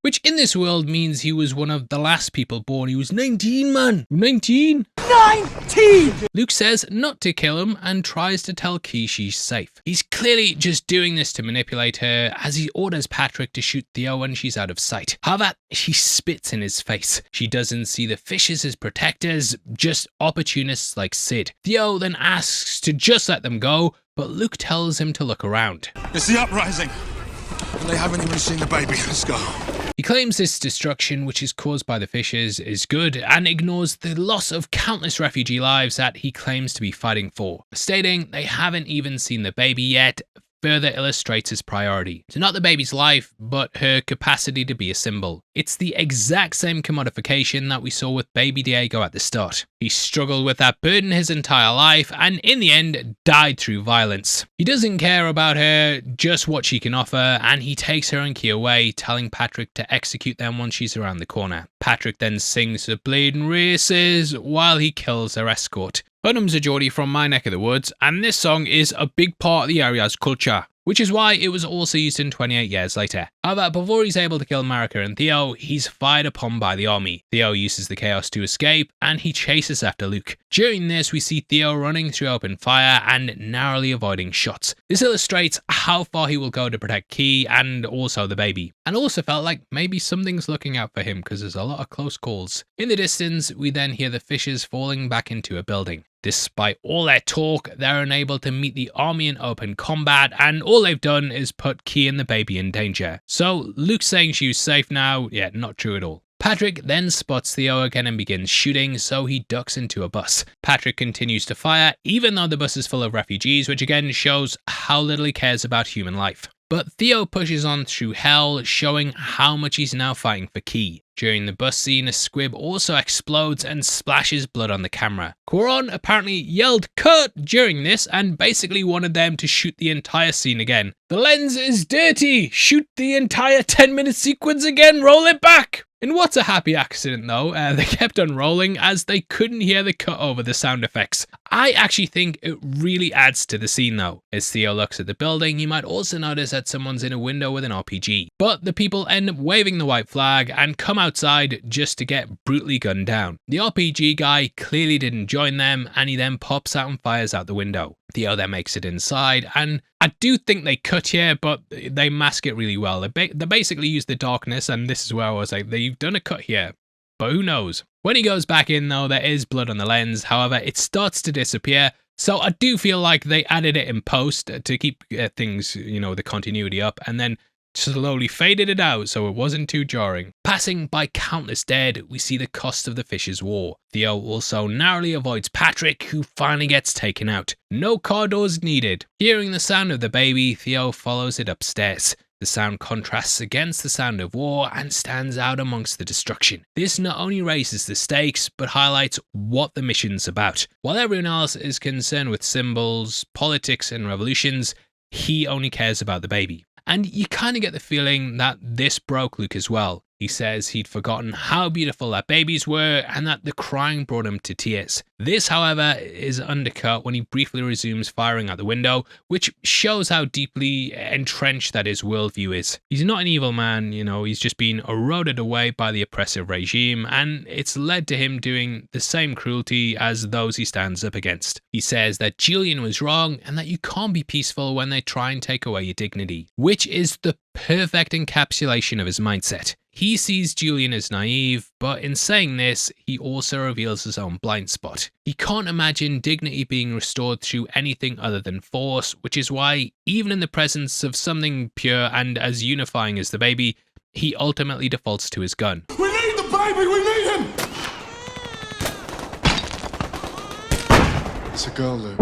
Speaker 1: Which in this world means he was one of the last people born. He was 19, man. 19? 19! Luke says not to kill him and tries to tell Key she's safe. He's clearly just doing this to manipulate her, as he orders Patrick to shoot Theo when she's out of sight. However, she spits in his face. She doesn't see the fishes as protectors, just opportunists like Sid. Theo then asks to just let them go, but Luke tells him to look around.
Speaker 15: It's the uprising. And they haven't even seen the baby. Let's go.
Speaker 1: He claims this destruction, which is caused by the fishes, is good, and ignores the loss of countless refugee lives that he claims to be fighting for, stating they haven't even seen the baby yet. Further illustrates his priority. So not the baby's life, but her capacity to be a symbol. It's the exact same commodification that we saw with baby Diego at the start. He struggled with that burden his entire life, and in the end, died through violence. He doesn't care about her, just what she can offer, and he takes her and Key away, telling Patrick to execute them once she's around the corner. Patrick then sings the bleeding races while he kills her escort. Hunnam's a Geordie from my neck of the woods, and this song is a big part of the area's culture, which is why it was also used in 28 years later. However, before he's able to kill Marika and Theo, he's fired upon by the army. Theo uses the chaos to escape, and he chases after Luke. During this, we see Theo running through open fire and narrowly avoiding shots. This illustrates how far he will go to protect Key and also the baby. And also felt like maybe something's looking out for him because there's a lot of close calls. In the distance, we then hear the fishes falling back into a building. Despite all their talk, they're unable to meet the army in open combat, and all they've done is put Key and the baby in danger. So Luke saying she was safe now, yeah, not true at all. Patrick then spots Theo again and begins shooting, so he ducks into a bus. Patrick continues to fire, even though the bus is full of refugees, which again shows how little he cares about human life. But Theo pushes on through hell, showing how much he's now fighting for Key. During the bus scene, a squib also explodes and splashes blood on the camera. Quaron apparently yelled "cut" during this and basically wanted them to shoot the entire scene again. The lens is dirty! Shoot the entire 10-minute sequence again, roll it back! In what's a happy accident though, they kept on rolling as they couldn't hear the cut over the sound effects. I actually think it really adds to the scene though. As Theo looks at the building, you might also notice that someone's in a window with an RPG. But the people end up waving the white flag and come outside just to get brutally gunned down. The RPG guy clearly didn't join them and he then pops out and fires out the window. Theo then makes it inside, and I do think they cut here, but they mask it really well. They basically use the darkness, and this is where I was like, they've done a cut here, but who knows? When he goes back in though, there is blood on the lens, however, it starts to disappear, so I do feel like they added it in post to keep things, the continuity up, and then slowly faded it out so it wasn't too jarring. Passing by countless dead, we see the cost of the Fish's War. Theo also narrowly avoids Patrick, who finally gets taken out. No car doors needed. Hearing the sound of the baby, Theo follows it upstairs. The sound contrasts against the sound of war and stands out amongst the destruction. This not only raises the stakes, but highlights what the mission's about. While everyone else is concerned with symbols, politics and revolutions, he only cares about the baby. And you kind of get the feeling that this broke Luke as well. He says he'd forgotten how beautiful their babies were and that the crying brought him to tears. This, however, is undercut when he briefly resumes firing out the window, which shows how deeply entrenched that his worldview is. He's not an evil man, he's just been eroded away by the oppressive regime, and it's led to him doing the same cruelty as those he stands up against. He says that Julian was wrong and that you can't be peaceful when they try and take away your dignity, which is the perfect encapsulation of his mindset. He sees Julian as naive, but in saying this, he also reveals his own blind spot. He can't imagine dignity being restored through anything other than force, which is why, even in the presence of something pure and as unifying as the baby, he ultimately defaults to his gun.
Speaker 15: We need the baby! We need him!
Speaker 4: It's a girl, Luke.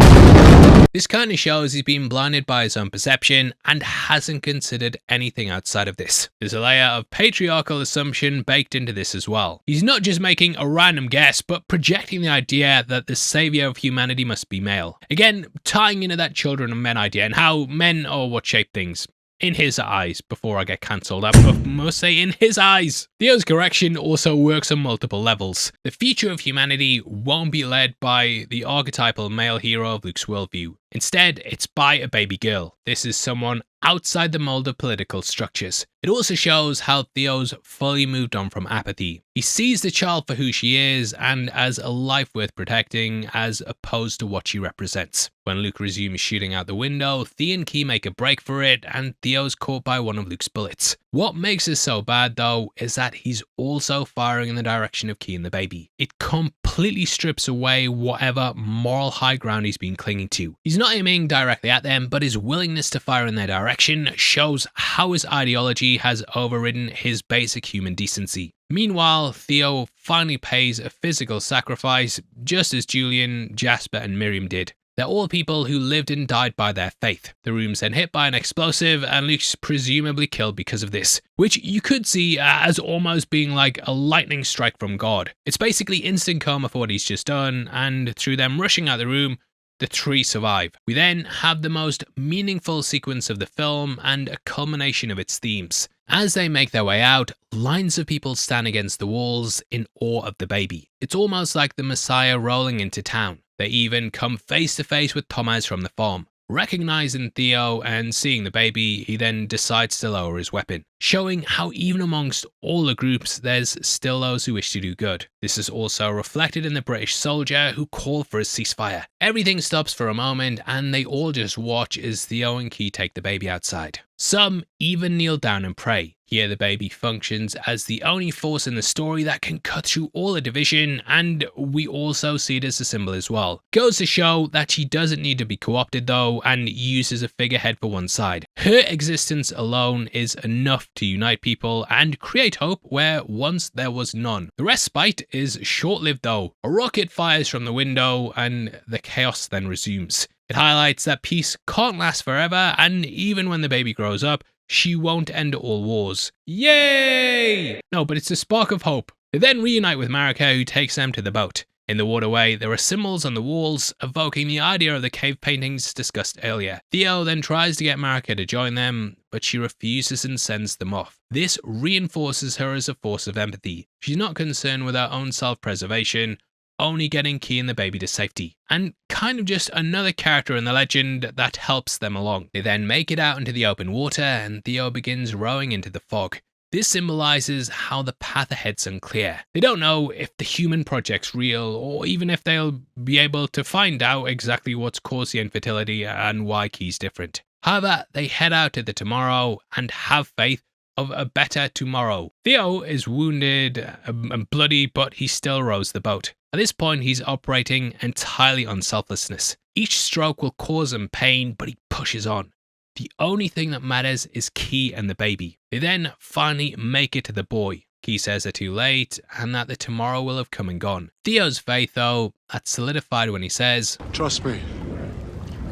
Speaker 1: This kind of shows he's been blinded by his own perception and hasn't considered anything outside of this. There's a layer of patriarchal assumption baked into this as well. He's not just making a random guess, but projecting the idea that the savior of humanity must be male. Again, tying into that children of men idea and how men are what shape things. In his eyes, before I get cancelled, I must say in his eyes. Theo's correction also works on multiple levels. The future of humanity won't be led by the archetypal male hero of Luke's worldview. Instead, it's by a baby girl. This is someone outside the mold of political structures. It also shows how Theo's fully moved on from apathy. He sees the child for who she is and as a life worth protecting as opposed to what she represents. When Luke resumes shooting out the window, Theo and Key make a break for it and Theo's caught by one of Luke's bullets. What makes this so bad though is that he's also firing in the direction of Key and the baby. It completely strips away whatever moral high ground he's been clinging to. He's not aiming directly at them, but his willingness to fire in their direction shows how his ideology has overridden his basic human decency. Meanwhile, Theo finally pays a physical sacrifice, just as Julian, Jasper and Miriam did. They're all people who lived and died by their faith. The room's then hit by an explosive and Luke's presumably killed because of this, which you could see as almost being like a lightning strike from God. It's basically instant karma for what he's just done, and through them rushing out the room, the three survive. We then have the most meaningful sequence of the film and a culmination of its themes. As they make their way out, lines of people stand against the walls in awe of the baby. It's almost like the Messiah rolling into town. They even come face to face with Thomas from the farm. Recognizing Theo and seeing the baby, he then decides to lower his weapon, showing how even amongst all the groups, there's still those who wish to do good. This is also reflected in the British soldier who call for a ceasefire. Everything stops for a moment and they all just watch as Theo and Key take the baby outside. Some even kneel down and pray. Here the baby functions as the only force in the story that can cut through all the division, and we also see it as a symbol as well. Goes to show that she doesn't need to be co-opted though and used as a figurehead for one side. Her existence alone is enough to unite people and create hope where once there was none. The respite is short-lived though. A rocket fires from the window and the chaos then resumes. It highlights that peace can't last forever, and even when the baby grows up, she won't end all wars. Yay! No, but it's a spark of hope. They then reunite with Marika, who takes them to the boat. In the waterway, there are symbols on the walls evoking the idea of the cave paintings discussed earlier. Theo then tries to get Marika to join them, but she refuses and sends them off. This reinforces her as a force of empathy. She's not concerned with her own self-preservation, only getting Key and the baby to safety, and kind of just another character in the legend that helps them along. They then make it out into the open water, and Theo begins rowing into the fog. This symbolizes how the path ahead's unclear. They don't know if the human project's real, or even if they'll be able to find out exactly what's caused the infertility and why Key's different. However, they head out to the tomorrow and have faith of a better tomorrow. Theo is wounded and bloody, but he still rows the boat. At this point, he's operating entirely on selflessness. Each stroke will cause him pain, but he pushes on. The only thing that matters is Key and the baby. They then finally make it to the boy. Key says they're too late and that the tomorrow will have come and gone. Theo's faith, though, that's solidified when he says,
Speaker 4: "Trust me,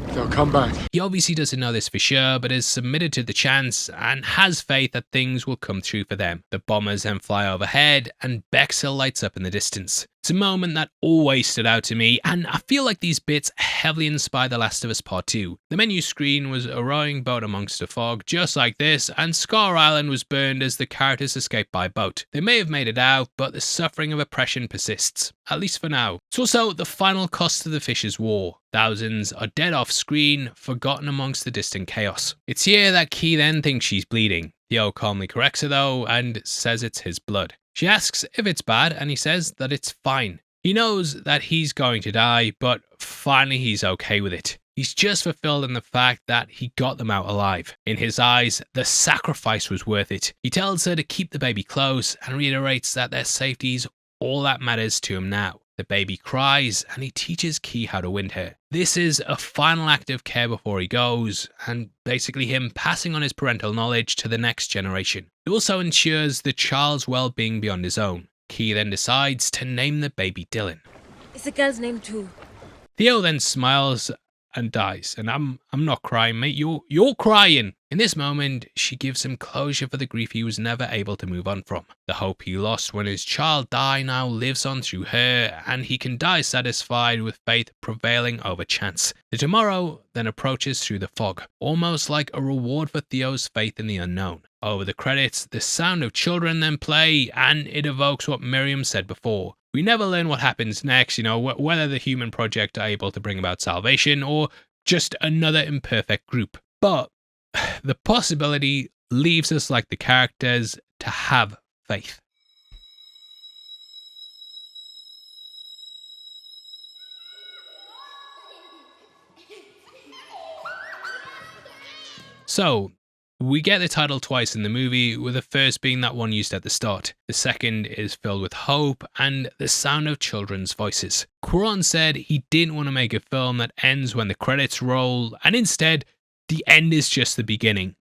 Speaker 4: they'll come back."
Speaker 1: He obviously doesn't know this for sure, but is submitted to the chance and has faith that things will come true for them. The bombers then fly overhead and Bexhill lights up in the distance. It's a moment that always stood out to me, and I feel like these bits heavily inspired The Last of Us Part 2. The menu screen was a rowing boat amongst the fog, just like this, and Scar Island was burned as the characters escaped by boat. They may have made it out, but the suffering of oppression persists, at least for now. It's also the final cost of the Fishers' War. Thousands are dead off screen, forgotten amongst the distant chaos. It's here that Key then thinks she's bleeding. Theo calmly corrects her though, and says it's his blood. She asks if it's bad, and he says that it's fine. He knows that he's going to die, but finally he's okay with it. He's just fulfilled in the fact that he got them out alive. In his eyes, the sacrifice was worth it. He tells her to keep the baby close and reiterates that their safety is all that matters to him now. The baby cries, and he teaches Key how to wind her. This is a final act of care before he goes, and basically him passing on his parental knowledge to the next generation. It also ensures the child's well-being beyond his own. Key then decides to name the baby Dylan.
Speaker 16: It's a girl's name too.
Speaker 1: Theo then smiles and dies, and I'm not crying, mate. You're crying. In this moment, she gives him closure for the grief he was never able to move on from. The hope he lost when his child died now lives on through her, and he can die satisfied with faith prevailing over chance. The tomorrow then approaches through the fog, almost like a reward for Theo's faith in the unknown. Over the credits, the sound of children then play, and it evokes what Miriam said before. We never learn what happens next, whether the human project are able to bring about salvation or just another imperfect group. But the possibility leaves us like the characters to have faith. So, we get the title twice in the movie, with the first being that one used at the start. The second is filled with hope and the sound of children's voices. Cuarón said he didn't want to make a film that ends when the credits roll, and instead, the end is just the beginning.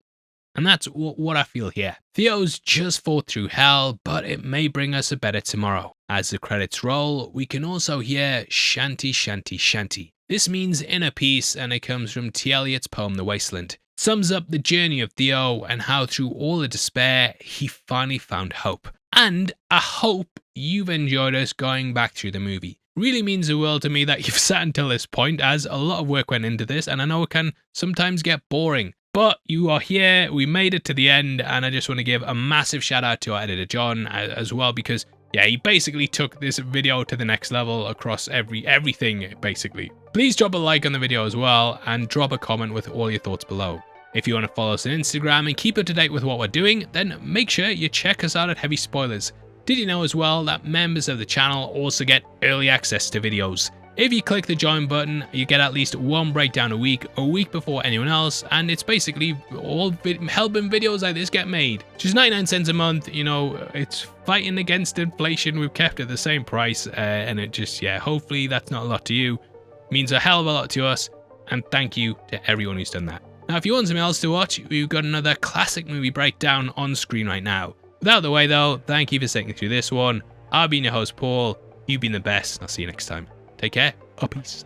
Speaker 1: And that's what I feel here. Theo's just fought through hell, but it may bring us a better tomorrow. As the credits roll, we can also hear Shanty Shanty Shanty. This means inner peace, and it comes from T. Eliot's poem The Wasteland. It sums up the journey of Theo and how through all the despair, he finally found hope. And I hope you've enjoyed us going back through the movie. Really means the world to me that you've sat until this point, as a lot of work went into this, and I know it can sometimes get boring. But you are here, we made it to the end, and I just want to give a massive shout out to our editor John as well, because yeah, he basically took this video to the next level across everything, basically. Please drop a like on the video as well, and drop a comment with all your thoughts below. If you want to follow us on Instagram and keep up to date with what we're doing, then make sure you check us out at Heavy Spoilers. Did you know as well that members of the channel also get early access to videos? If you click the join button, you get at least one breakdown a week before anyone else, and it's basically all helping videos like this get made. Just 99 cents a month, it's fighting against inflation. We've kept it the same price, and it just, hopefully that's not a lot to you. It means a hell of a lot to us, and thank you to everyone who's done that. Now, if you want something else to watch, we've got another classic movie breakdown on screen right now. Without the way though, thank you for sticking through this one. I've been your host Paul, you've been the best, and I'll see you next time. Take care. Peace.